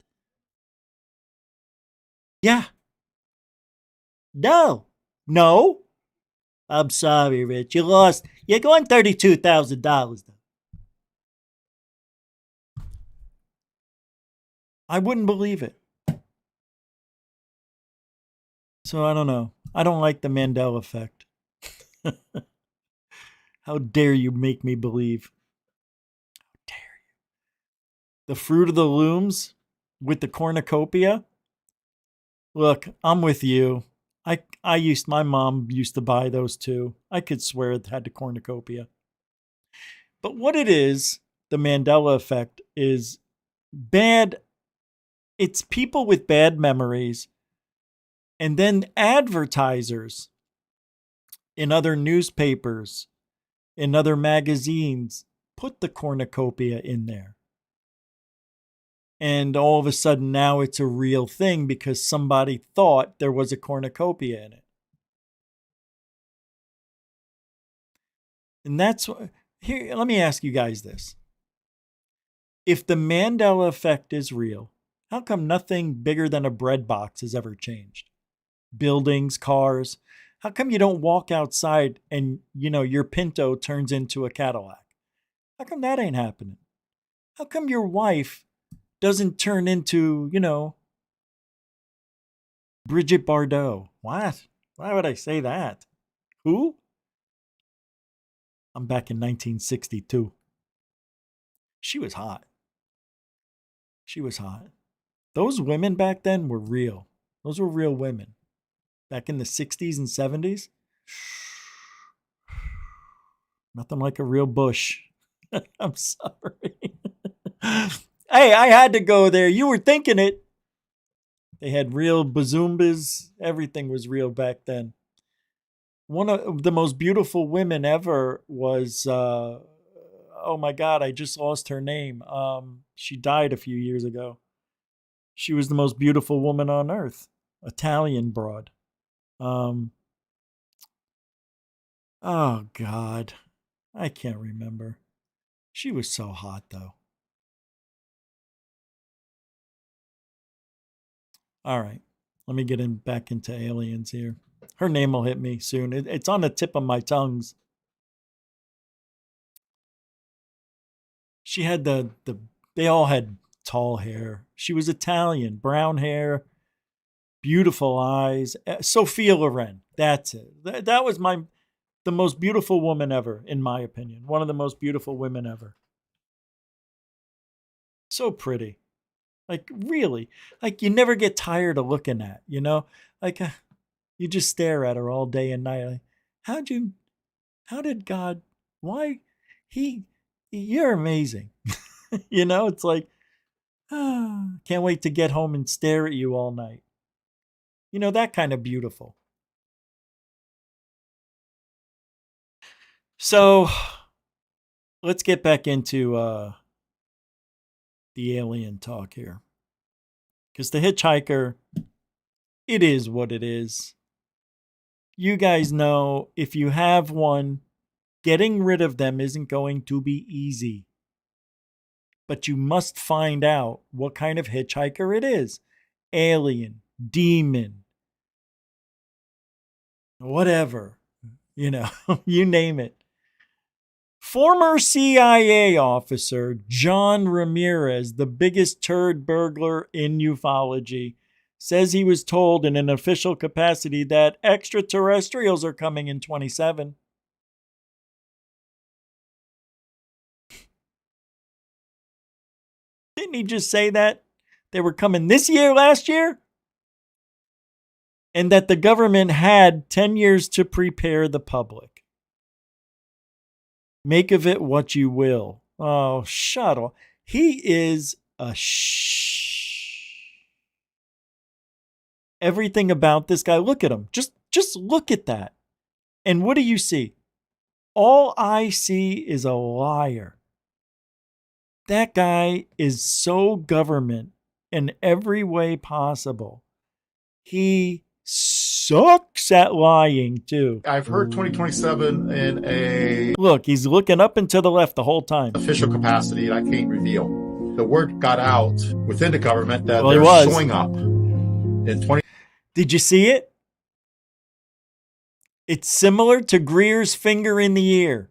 Yeah. No. I'm sorry, Rich. You lost. You're going $32,000 though. I wouldn't believe it. So I don't know. I don't like the Mandela effect. How dare you make me believe? How dare you? The Fruit of the Looms with the cornucopia. Look, I'm with you. My mom used to buy those too. I could swear it had the cornucopia. But what it is, the Mandela effect, is bad. It's people with bad memories, and then advertisers in other newspapers, in other magazines, put the cornucopia in there. And all of a sudden now it's a real thing because somebody thought there was a cornucopia in it. And that's here. Let me ask you guys this. If the Mandela effect is real, how come nothing bigger than a bread box has ever changed? Buildings, cars. How come you don't walk outside and, you know, your Pinto turns into a Cadillac? How come that ain't happening? How come your wife doesn't turn into, you know, Bridget Bardot? What? Why would I say that? Who? I'm back in 1962. She was hot. She was hot. Those women back then were real. Those were real women. Back in the 60s and 70s. Nothing like a real bush. I'm sorry. Hey, I had to go there. You were thinking it. They had real bazoombas. Everything was real back then. One of the most beautiful women ever was, oh my God, I just lost her name. She died a few years ago. She was the most beautiful woman on earth. Italian broad. Oh God. I can't remember. She was so hot though. All right. Let me get back into aliens here. Her name will hit me soon. It's on the tip of my tongues. She had they all had tall hair. She was Italian, brown hair, beautiful eyes. Sophia Loren. That's it. That was the most beautiful woman ever, in my opinion. One of the most beautiful women ever. So pretty. Like, really. Like, you never get tired of looking at, you know? Like, you just stare at her all day and night. Like, how did God, why? You're amazing. You know, it's like, can't wait to get home and stare at you all night. You know, that kind of beautiful. So, let's get back into the alien talk here. Because the hitchhiker, it is what it is. You guys know if you have one, getting rid of them isn't going to be easy. But you must find out what kind of hitchhiker it is. Alien, demon, whatever. You know, you name it. Former CIA officer John Ramirez, the biggest turd burglar in ufology, says he was told in an official capacity that extraterrestrials are coming in 27. Didn't he just say that they were coming this year, last year? And that the government had 10 years to prepare the public. Make of it what you will. Oh, shut up. He is a Everything about this guy, look at him. Just look at that. And what do you see? All I see is a liar. That guy is so government in every way possible. He sucks at lying too. I've heard 2027 in a Look, he's looking up and to the left the whole time. official capacity, and I can't reveal. The word got out within the government that Well, he they're was. showing up in 20. Did you see it? It's similar to Greer's finger in the ear.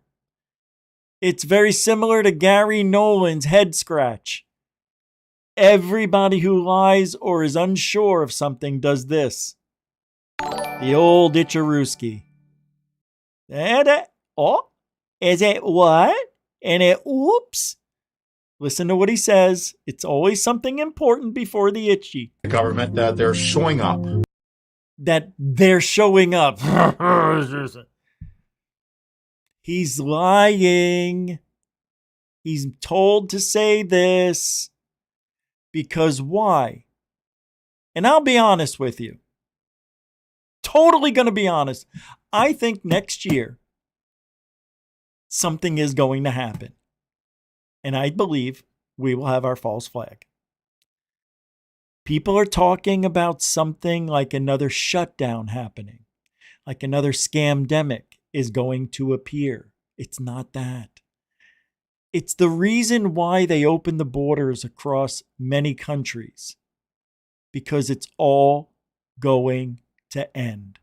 It's very similar to Gary Nolan's head scratch. Everybody who lies or is unsure of something does this. The old Itcharooski. Is it what? And it, oops. Listen to what he says. It's always something important before the itchy. The government that they're showing up. That they're showing up. He's lying. He's told to say this. Because why? And I'll be honest with you. Totally going to be honest. I think next year something is going to happen. And I believe we will have our false flag. People are talking about something like another shutdown happening, like another scamdemic is going to appear. It's not that. It's the reason why they open the borders across many countries, because it's all going to end.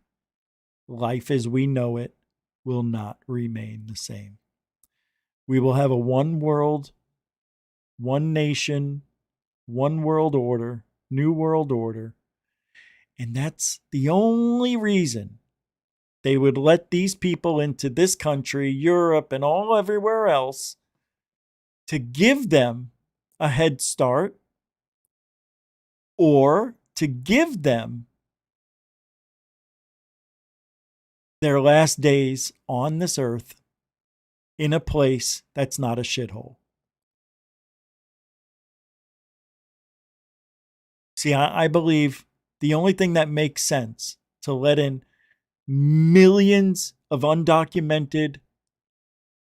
Life as we know it will not remain the same. We will have a one world, one nation, one world order, new world order. And that's the only reason they would let these people into this country, Europe, and all everywhere else to give them a head start or to give them their last days on this earth in a place that's not a shithole. See, I believe the only thing that makes sense to let in millions of undocumented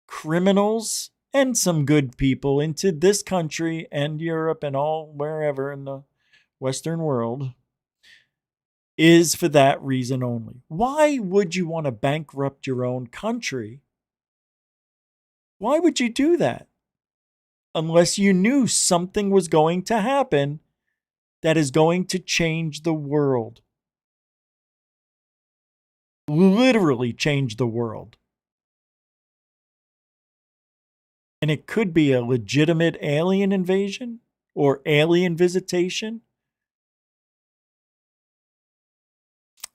criminals and some good people into this country and Europe and all wherever in the Western world is for that reason only. Why would you want to bankrupt your own country? Why would you do that? Unless you knew something was going to happen that is going to change the world. Literally change the world. And it could be a legitimate alien invasion or alien visitation.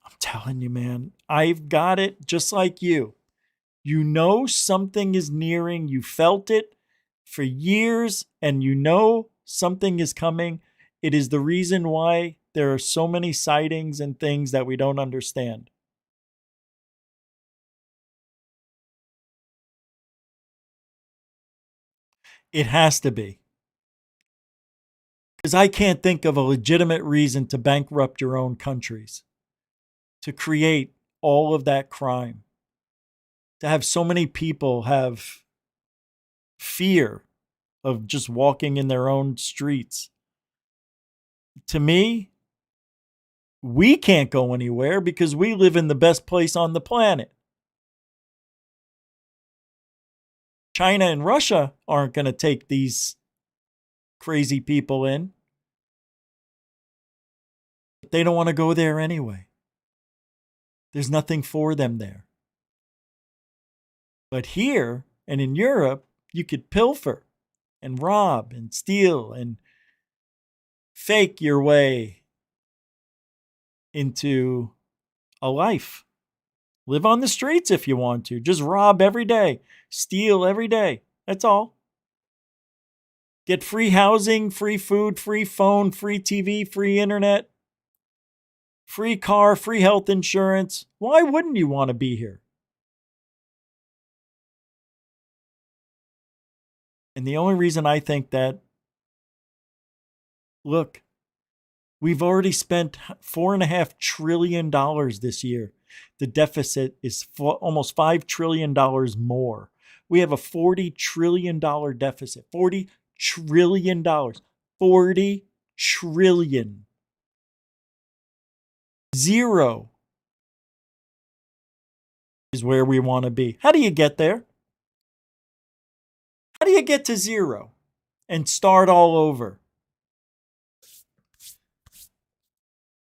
I'm telling you, man, I've got it just like you. You know something is nearing. You felt it for years and you know something is coming. It is the reason why there are so many sightings and things that we don't understand. It has to be. Because I can't think of a legitimate reason to bankrupt your own countries, to create all of that crime, to have so many people have fear of just walking in their own streets. To me, we can't go anywhere because we live in the best place on the planet. China and Russia aren't going to take these crazy people in. But they don't want to go there anyway. There's nothing for them there. But here and in Europe, you could pilfer and rob and steal and fake your way into a life. Live on the streets if you want to. Just rob every day. Steal every day. That's all. Get free housing, free food, free phone, free TV, free internet, free car, free health insurance. Why wouldn't you want to be here? And the only reason I think that, look, we've already spent $4.5 trillion this year. The deficit is almost $5 trillion more. We have a $40 trillion deficit. $40 trillion. $40 trillion. Zero is where we want to be. How do you get there? How do you get to zero and start all over?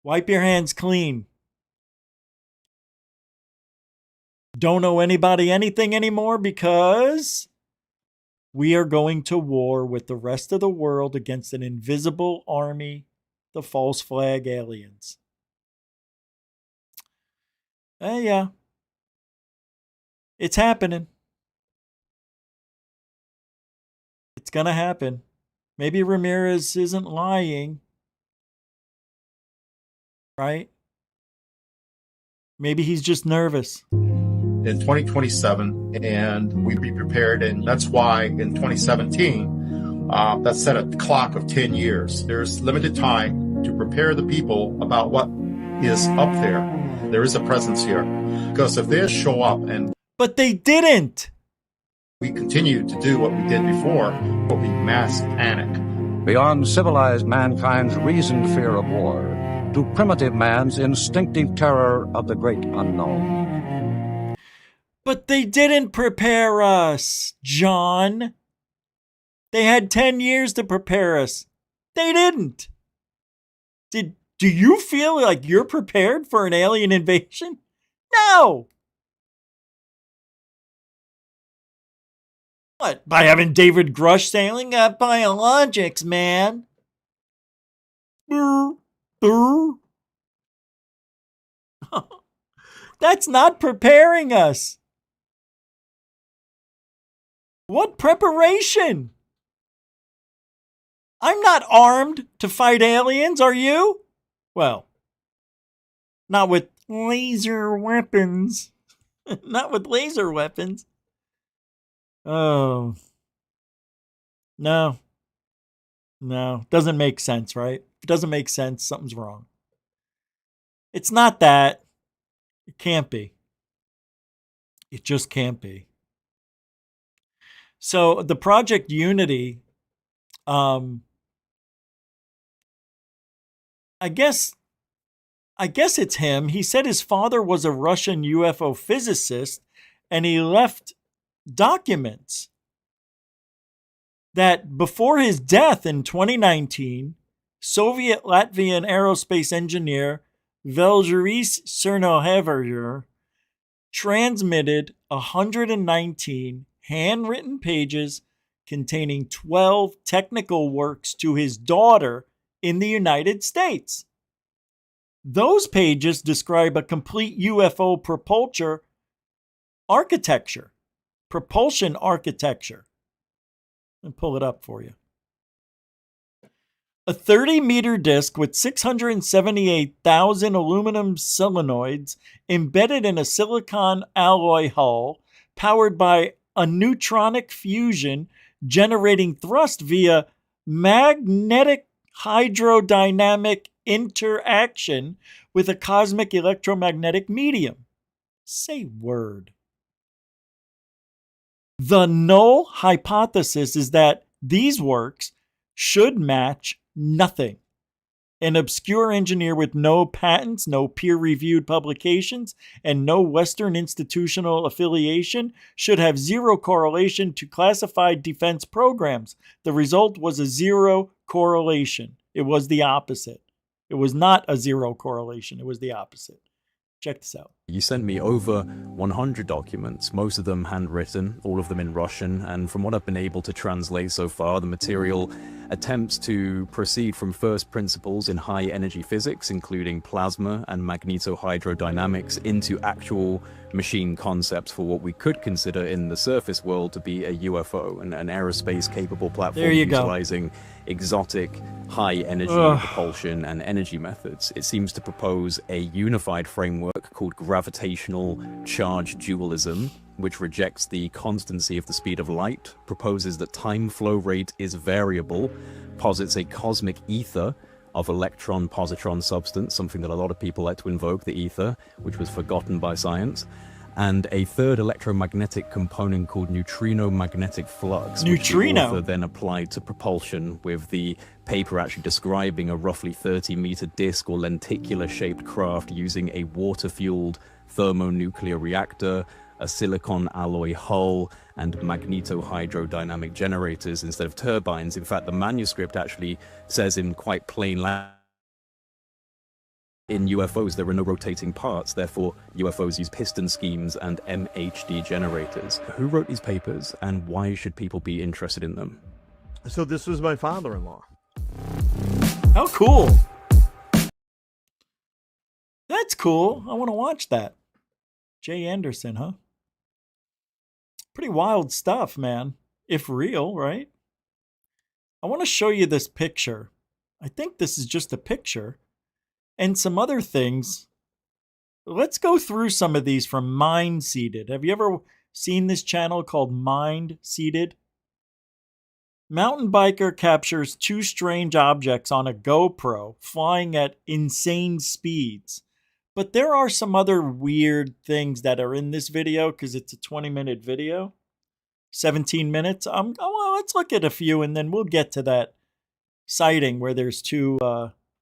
Wipe your hands clean. Don't owe anybody anything anymore because we are going to war with the rest of the world against an invisible army, the false flag aliens. Yeah. It's happening. It's going to happen. Maybe Ramirez isn't lying. Right? Maybe he's just nervous. In 2027, and we be prepared, and that's why in 2017, that set a clock of 10 years. There's limited time to prepare the people about what is up there. There is a presence here. Because if they show up and... But they didn't! We continue to do what we did before, will be mass panic. Beyond civilized mankind's reasoned fear of war, to primitive man's instinctive terror of the great unknown. But they didn't prepare us, John. They had 10 years to prepare us. They didn't. Do you feel like you're prepared for an alien invasion? No. What? By having David Grush saying, got biologics, man. That's not preparing us. What preparation? I'm not armed to fight aliens, are you? Well, not with laser weapons. Not with laser weapons. Oh. No. No. Doesn't make sense, right? If it doesn't make sense, something's wrong. It's not that. It can't be. It just can't be. So the Project Unity, I guess it's him. He said his father was a Russian UFO physicist, and he left documents that before his death in 2019, Soviet Latvian aerospace engineer Veljuris Cernohever transmitted 119 handwritten pages containing 12 technical works to his daughter in the United States. Those pages describe a complete UFO propulsion architecture. I'll pull it up for you. A 30-meter disc with 678,000 aluminum solenoids embedded in a silicon alloy hull, powered by a neutronic fusion generating thrust via magnetic hydrodynamic interaction with a cosmic electromagnetic medium. Say word. The null hypothesis is that these works should match nothing. An obscure engineer with no patents, no peer-reviewed publications, and no Western institutional affiliation should have zero correlation to classified defense programs. The result was a zero correlation. It was the opposite. It was not a zero correlation. It was the opposite. Check this out. You sent me over 100 documents, most of them handwritten, all of them in Russian, and from what I've been able to translate so far, the material attempts to proceed from first principles in high energy physics, including plasma and magnetohydrodynamics, into actual machine concepts for what we could consider in the surface world to be a UFO, an aerospace capable platform utilizing exotic high energy propulsion and energy methods. It seems to propose a unified framework called gravitational charge dualism, which rejects the constancy of the speed of light, proposes that time flow rate is variable, posits a cosmic ether of electron-positron substance, something that a lot of people like to invoke, the ether, which was forgotten by science, and a third electromagnetic component called neutrino magnetic flux, which the author then applied to propulsion, with the paper actually describing a roughly 30-meter disc or lenticular-shaped craft using a water-fueled thermonuclear reactor, a silicon alloy hull, and magnetohydrodynamic generators instead of turbines. In fact, the manuscript actually says in quite plain language, in UFOs, there are no rotating parts, therefore UFOs use piston schemes and MHD generators. Who wrote these papers, and why should people be interested in them? So this was my father-in-law. How cool. That's cool. I want to watch that. Jay Anderson, huh? Pretty wild stuff, man. If real, right? I want to show you this picture. I think this is just a picture. And some other things. Let's go through some of these from Mind Seated. Have you ever seen this channel called Mind Seated? Mountain biker captures 2 strange objects on a GoPro flying at insane speeds. But there are some other weird things that are in this video because it's a 20-minute video. 17 minutes. Well, let's look at a few and then we'll get to that sighting where there's 2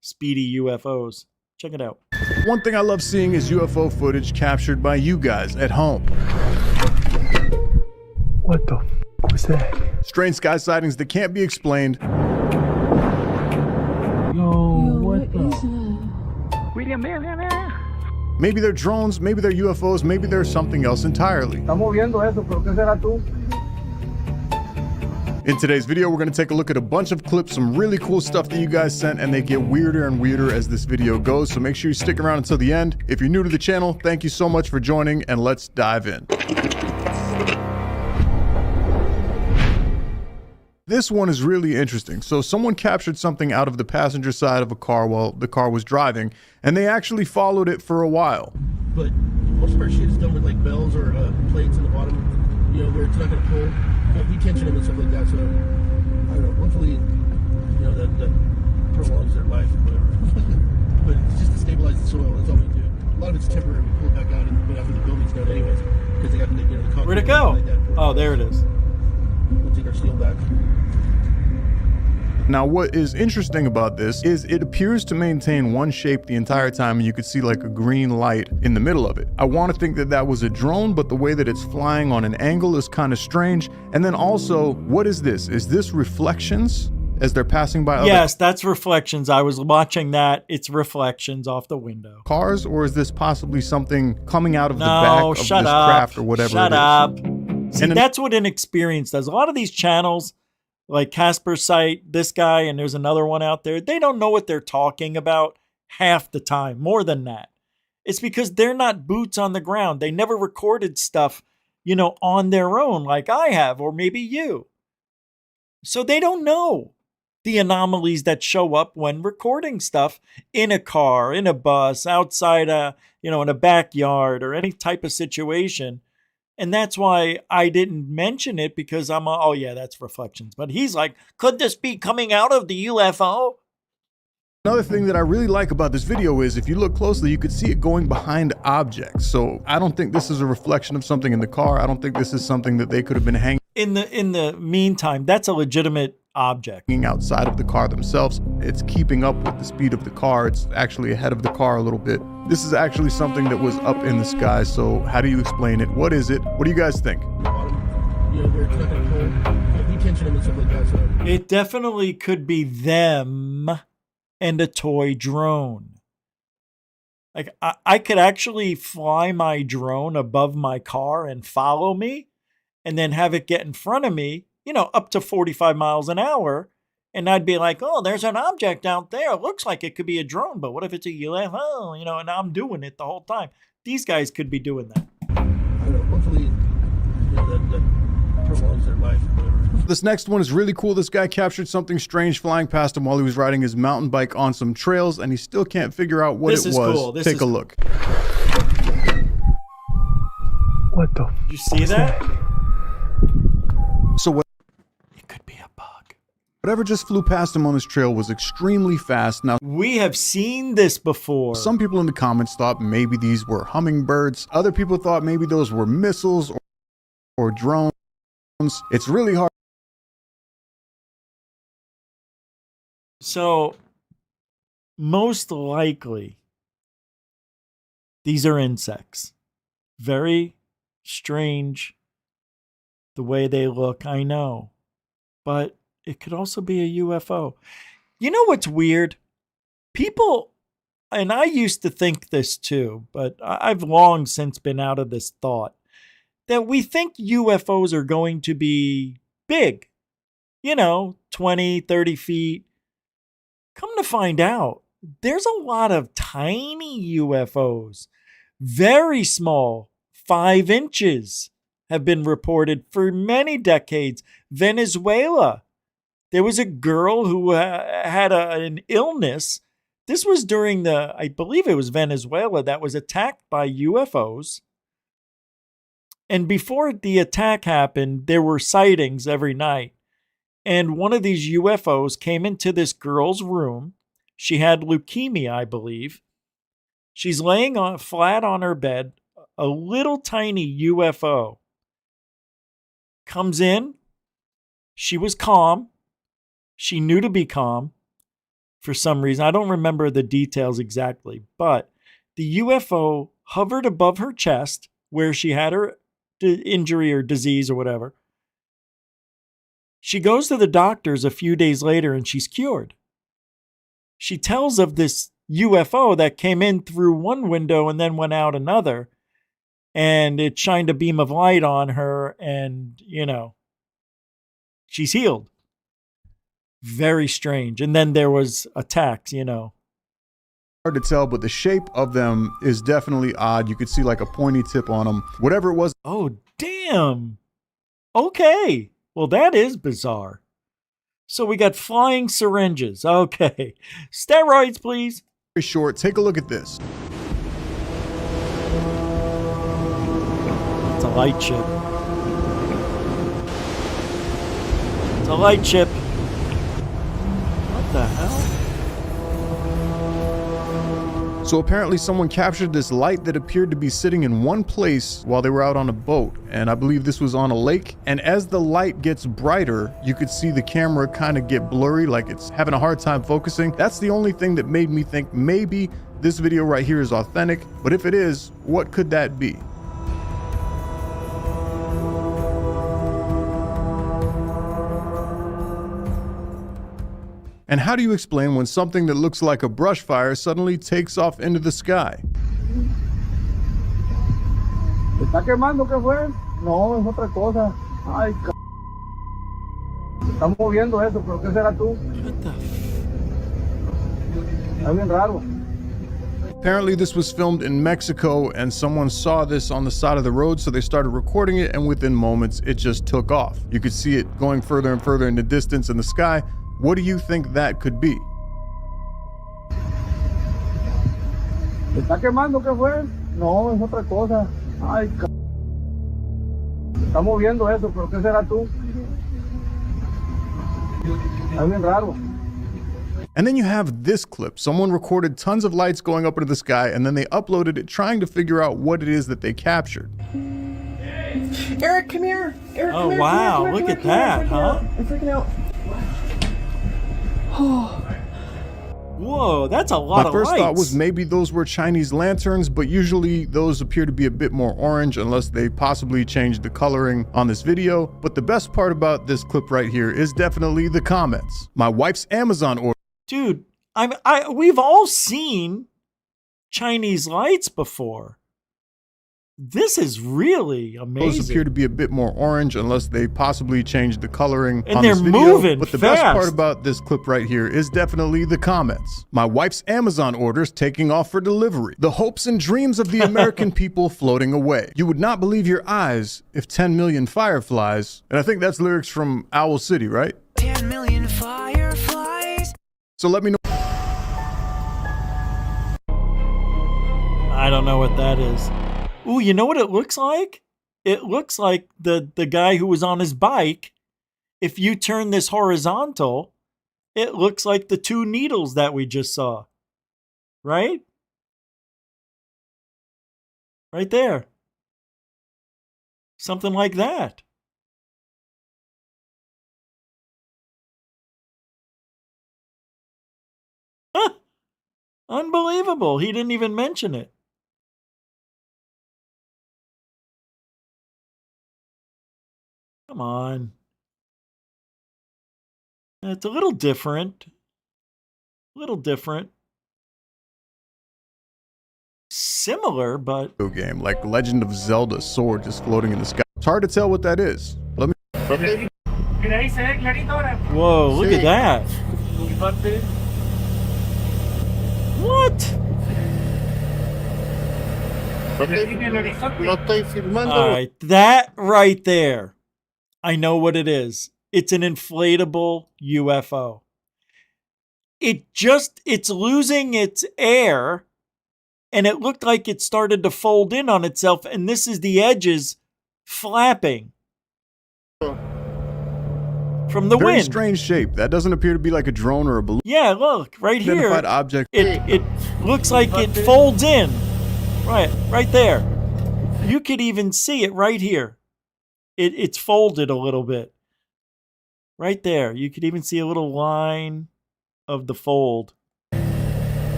speedy UFOs. Check it out. One thing I love seeing is UFO footage captured by you guys at home. What the f was that? Strange sky sightings that can't be explained. Yo, what the? Maybe they're drones, maybe they're UFOs, maybe they're something else entirely. In today's video, we're going to take a look at a bunch of clips, some really cool stuff that you guys sent, and they get weirder and weirder as this video goes, so make sure you stick around until the end. If you're new to the channel, thank you so much for joining, and let's dive in. This one is really interesting. So someone captured something out of the passenger side of a car while the car was driving, and they actually followed it for a while. But most of our shit is done with like bells or plates in the bottom, you know, where it's not going to pull. But we tension them and stuff like that, so I don't know, hopefully, you know, that prolongs their life or whatever. But it's just to stabilize the soil, that's all we do. A lot of it's temporary, we pull it back out and after the building's done anyways, because they got to, you know, the concrete. Where'd it go? Like that. Oh, there it is. We'll take our steel back. Now, what is interesting about this is it appears to maintain one shape the entire time, and you could see like a green light in the middle of it. I want to think that that was a drone, but the way that it's flying on an angle is kind of strange. And then also, what is this? Is this reflections as they're passing by Yes, that's reflections. I was watching that. It's reflections off the window. Cars, or is this possibly something coming out of the back of this craft or whatever Shut it is? up. See, that's what inexperience does. A lot of these channels, like Casper Site, this guy, and there's another one out there, they don't know what they're talking about half the time, more than that. It's because they're not boots on the ground. They never recorded stuff, you know, on their own like I have, or maybe you. So they don't know the anomalies that show up when recording stuff in a car, in a bus, outside you know, in a backyard or any type of situation. And that's why I didn't mention it, because I'm, oh yeah, that's reflections. But he's like, could this be coming out of the UFO? Another thing that I really like about this video is if you look closely, you could see it going behind objects. So I don't think this is a reflection of something in the car. I don't think this is something that they could have been hanging in the meantime. That's a legitimate object outside of the car themselves. It's keeping up with the speed of the car. It's actually ahead of the car a little bit. This is actually something that was up in the sky. So how do you explain it? What is it? What do you guys think? It definitely could be them and a toy drone. Like I could actually fly my drone above my car and follow me, and then have it get in front of me, you know, up to 45 miles an hour. And I'd be like, oh, there's an object out there. It looks like it could be a drone, but what if it's a UFO? You know, and I'm doing it the whole time. These guys could be doing that. I don't know, hopefully, you know, that prolongs their life or whatever. This next one is really cool. This guy captured something strange flying past him while he was riding his mountain bike on some trails, and he still can't figure out what it was. Cool. Take a look. What the? Did you see that? So what? It could be a bug. Whatever just flew past him on his trail was extremely fast. Now, we have seen this before. Some people in the comments thought maybe these were hummingbirds. Other people thought maybe those were missiles or drones. It's really hard. So, most likely, these are insects. Very strange the way they look, I know. But it could also be a UFO. You know what's weird? People, and I used to think this too, but I've long since been out of this thought, that we think UFOs are going to be big. You know, 20, 30 feet. Come to find out, there's a lot of tiny UFOs. Very small, 5 inches, have been reported for many decades. Venezuela. There was a girl who had an illness. This was during I believe it was Venezuela, that was attacked by UFOs. And before the attack happened, there were sightings every night. And one of these UFOs came into this girl's room. She had leukemia, I believe. She's laying flat on her bed. A little tiny UFO comes in. She was calm. She knew to be calm for some reason. I don't remember the details exactly, but the UFO hovered above her chest where she had her injury or disease or whatever. She goes to the doctors a few days later and she's cured. She tells of this UFO that came in through one window and then went out another, and it shined a beam of light on her, and, you know, she's healed. Very strange. And then there was attacks, you know. Hard to tell, but the shape of them is definitely odd. You could see like a pointy tip on them. Whatever it was. Oh, damn. Okay. Well, that is bizarre. So we got flying syringes. Okay. Steroids, please. Very short. Take a look at this. It's a light ship. It's a light ship. What the hell? So apparently someone captured this light that appeared to be sitting in one place while they were out on a boat. And I believe this was on a lake. And as the light gets brighter, you could see the camera kind of get blurry, like it's having a hard time focusing. That's the only thing that made me think maybe this video right here is authentic. But if it is, what could that be? And how do you explain when something that looks like a brush fire suddenly takes off into the sky? ¿Se está quemando? ¿Qué fue? No, es otra cosa. Ay, c... Está moviendo eso, pero ¿qué será tú? Está bien raro. Apparently this was filmed in Mexico and someone saw this on the side of the road, so they started recording it, and within moments it just took off. You could see it going further and further in the distance in the sky. What do you think that could be? ¿Se está quemando? ¿Qué fue? No, es otra cosa. Ay, c... Está moviendo eso, pero ¿qué será tú? Está bien raro. And then you have this clip. Someone recorded tons of lights going up into the sky, and then they uploaded it trying to figure out what it is that they captured. Eric, come here. Eric, Oh, come here, wow. come here, Look come at here, that, come huh? here. I'm freaking out. Whoa, that's a lot My of first lights. thought was maybe those were Chinese lanterns, but usually those appear to be a bit more orange unless they possibly changed the coloring on this video. But the best part about this clip right here is definitely the comments. My wife's Amazon order. Dude, we've all seen Chinese lights before. This is really amazing. Those appear to be a bit more orange unless they possibly changed the coloring And on they're this video. moving But the best part fast. about this clip right here is definitely the comments. My wife's Amazon orders taking off for delivery. The hopes and dreams of the American people floating away. You would not believe your eyes if 10 million fireflies. And I think that's lyrics from Owl City, right? 10 million fireflies. So let me know. I don't know what that is. Ooh, you know what it looks like? It looks like the guy who was on his bike. If you turn this horizontal, it looks like the two needles that we just saw. Right? Right there. Something like that. Huh. Unbelievable. He didn't even mention it. Come on. It's a little different. A little different. Similar, but... Game, like Legend of Zelda sword just floating in the sky. It's hard to tell what that is. Let me... Whoa, look at that. What? All right, that right there. I know what it is. It's an inflatable UFO. It's losing its air, and it looked like it started to fold in on itself, and this is the edges flapping from the Very wind. strange shape. That doesn't appear to be like a drone or a balloon. Yeah, look, right here. Identified object. It looks like it folds in. Right there. You could even see it right here. It's folded a little bit. Right there. You could even see a little line of the fold.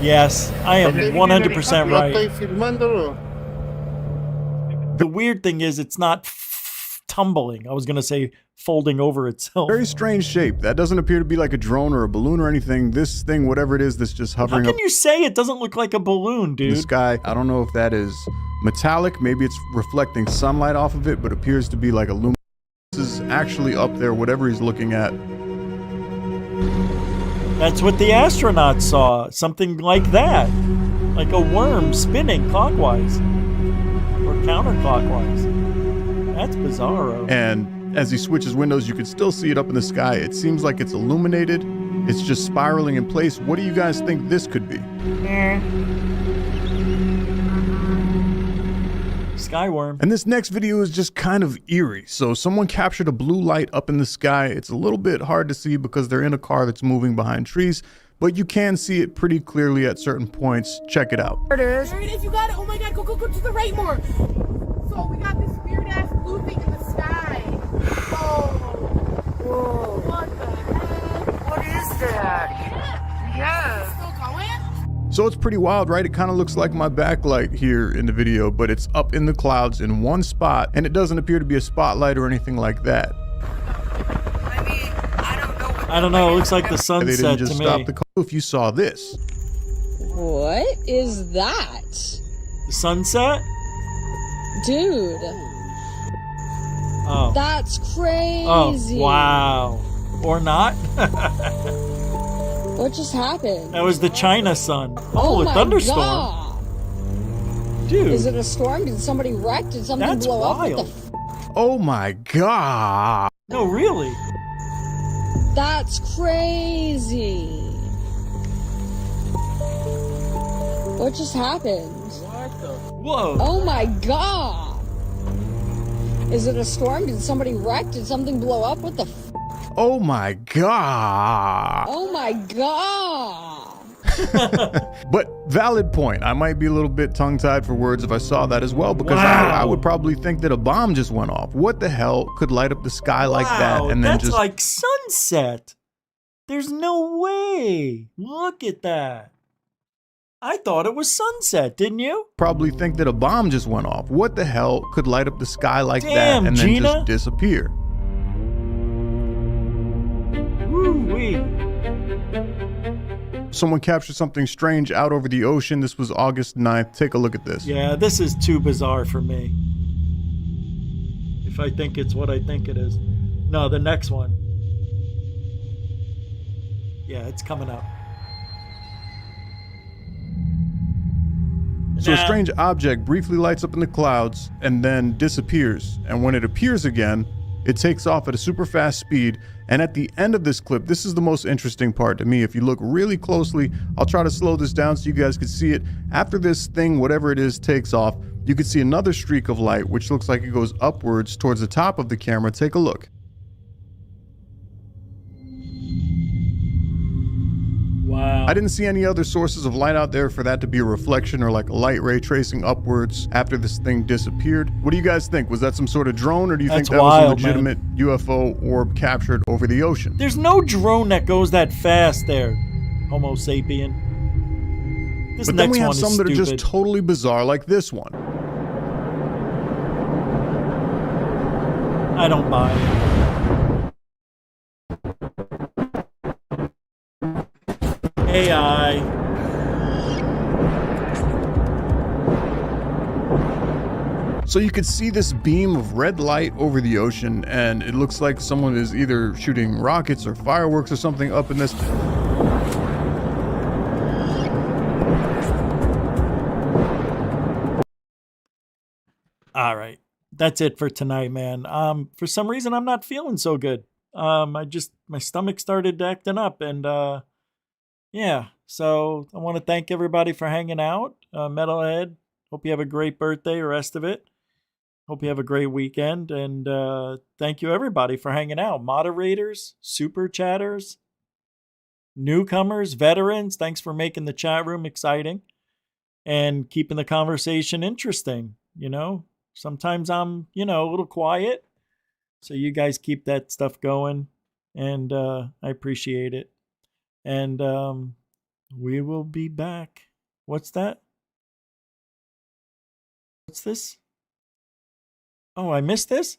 Yes, I am 100% right. The weird thing is it's not tumbling. I was going to say folding over itself. Very strange shape. That doesn't appear to be like a drone or a balloon or anything. This thing, whatever it is, that's just hovering How up can you say it doesn't look like a balloon, in dude? the sky. I don't know if that is metallic. Maybe it's reflecting sunlight off of it, but appears to be like a luminous. This is that's actually up there, whatever he's looking at. That's what the astronauts saw. Something like that. Like a worm spinning clockwise. Or counterclockwise. That's bizarro. And as he switches windows, you can still see it up in the sky. It seems like it's illuminated. It's just spiraling in place. What do you guys think this could be? Skyworm. And this next video is just kind of eerie. So someone captured a blue light up in the sky. It's a little bit hard to see because they're in a car that's moving behind trees, but you can see it pretty clearly at certain points. Check it out. There it is. There it is. You got it. Oh my God. Go to the right more. So we got this weird ass blue thing in the sky. Oh. Whoa. What the heck? What is that? Yeah. Still going? So it's pretty wild, right? It kind of looks like my backlight here in the video, but it's up in the clouds in one spot, and it doesn't appear to be a spotlight or anything like that. I don't know. It looks like the They didn't sunset just to stop me. the car. If you saw this. What is that? The sunset? Dude. Oh. That's crazy. Oh, wow. Or not? What just happened? That was the China sun. Oh, a my thunderstorm. God. Dude. Is it a storm? Did somebody wreck? Did something That's blow up? wild. What the Oh my God. No, really? That's crazy. What just happened? What the? Whoa. Oh my God. Is it a storm? Did somebody wreck? Did something blow up? What the Oh my God. Oh my God. But valid point. I might be a little bit tongue-tied for words if I saw that as well, because Wow. I would probably think that a bomb just went off. What the hell could light up the sky like that and then that's just like sunset. There's no way. Look at that. I thought it was sunset, didn't you? probably think that a bomb just went off? What the hell could light up the sky like Damn, that and then Gina. just disappear? Woo-wee. Someone captured something strange out over the ocean. This was August 9th. Take a look at this. Yeah, this is too bizarre for me. If I think it's what I think it is. No, the next one. Yeah, it's coming up. So a strange object briefly lights up in the clouds and then disappears. And when it appears again, it takes off at a super fast speed. And at the end of this clip, this is the most interesting part to me. If you look really closely, I'll try to slow this down so you guys can see it. After this thing, whatever it is, takes off, you can see another streak of light, which looks like it goes upwards towards the top of the camera. Take a look. Wow. I didn't see any other sources of light out there for that to be a reflection or like a light ray tracing upwards after this thing disappeared. What do you guys think? Was that some sort of drone, or do you think That's that was a wild, legitimate UFO orb captured over the ocean? There's no drone that goes that fast there, Homo sapien. This But then next we have one is some that are just stupid. totally bizarre, like this one. I don't buy it. AI. So you could see this beam of red light over the ocean, and it looks like someone is either shooting rockets or fireworks or something up in this. All right. That's it for tonight, man. For some reason I'm not feeling so good. My stomach started acting up, and yeah. So I want to thank everybody for hanging out. Metalhead, hope you have a great birthday, or rest of it. Hope you have a great weekend, and thank you everybody for hanging out. Moderators, super chatters, newcomers, veterans, thanks for making the chat room exciting and keeping the conversation interesting. You know, sometimes I'm, a little quiet, so you guys keep that stuff going, and I appreciate it. And we will be back. What's that? What's this? Oh, I missed this?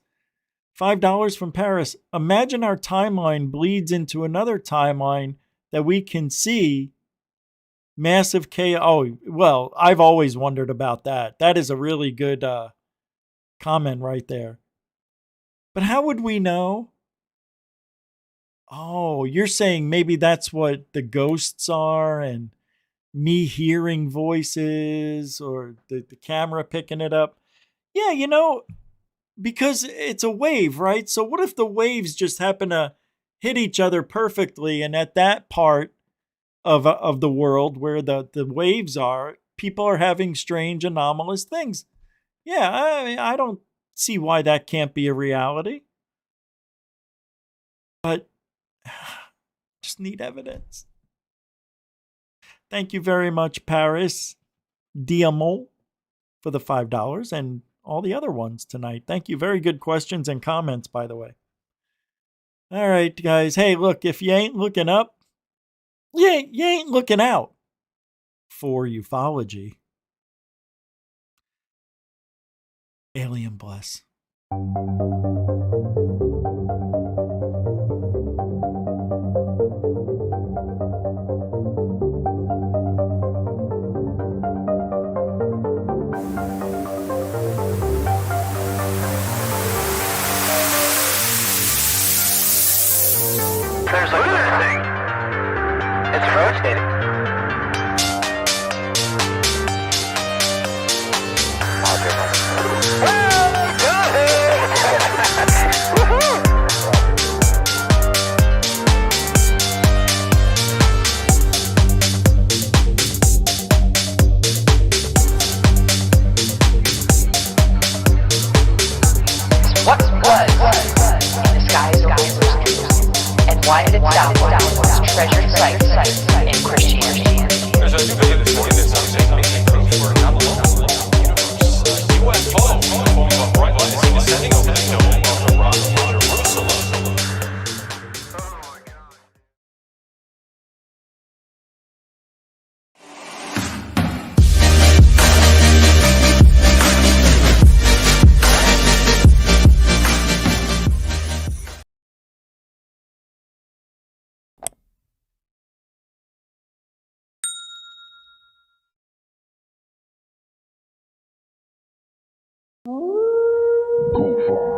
$5 from Paris. Imagine our timeline bleeds into another timeline that we can see. Massive chaos. Oh, well, I've always wondered about that. That is a really good comment right there. But how would we know? Oh, you're saying maybe that's what the ghosts are and me hearing voices or the camera picking it up. Yeah, because it's a wave, right? So what if the waves just happen to hit each other perfectly, and at that part of the world where the waves are, people are having strange anomalous things. Yeah, I don't see why that can't be a reality. But just need evidence. Thank you very much, Paris Diamond, for the $5 and all the other ones tonight. Thank you. Very good questions and comments, by the way. All right, guys. Hey, look, if you ain't looking up, you ain't looking out for ufology. Alien bless. There's a good thing. It's rotating. What was in the skies of Israel, and why did it downward its treasured sites in Christianity? There's a new belief that some technique proof we're not alone in the universe. UFO in the form of a bright light descending over the dome of the rock of Jerusalem. Go far.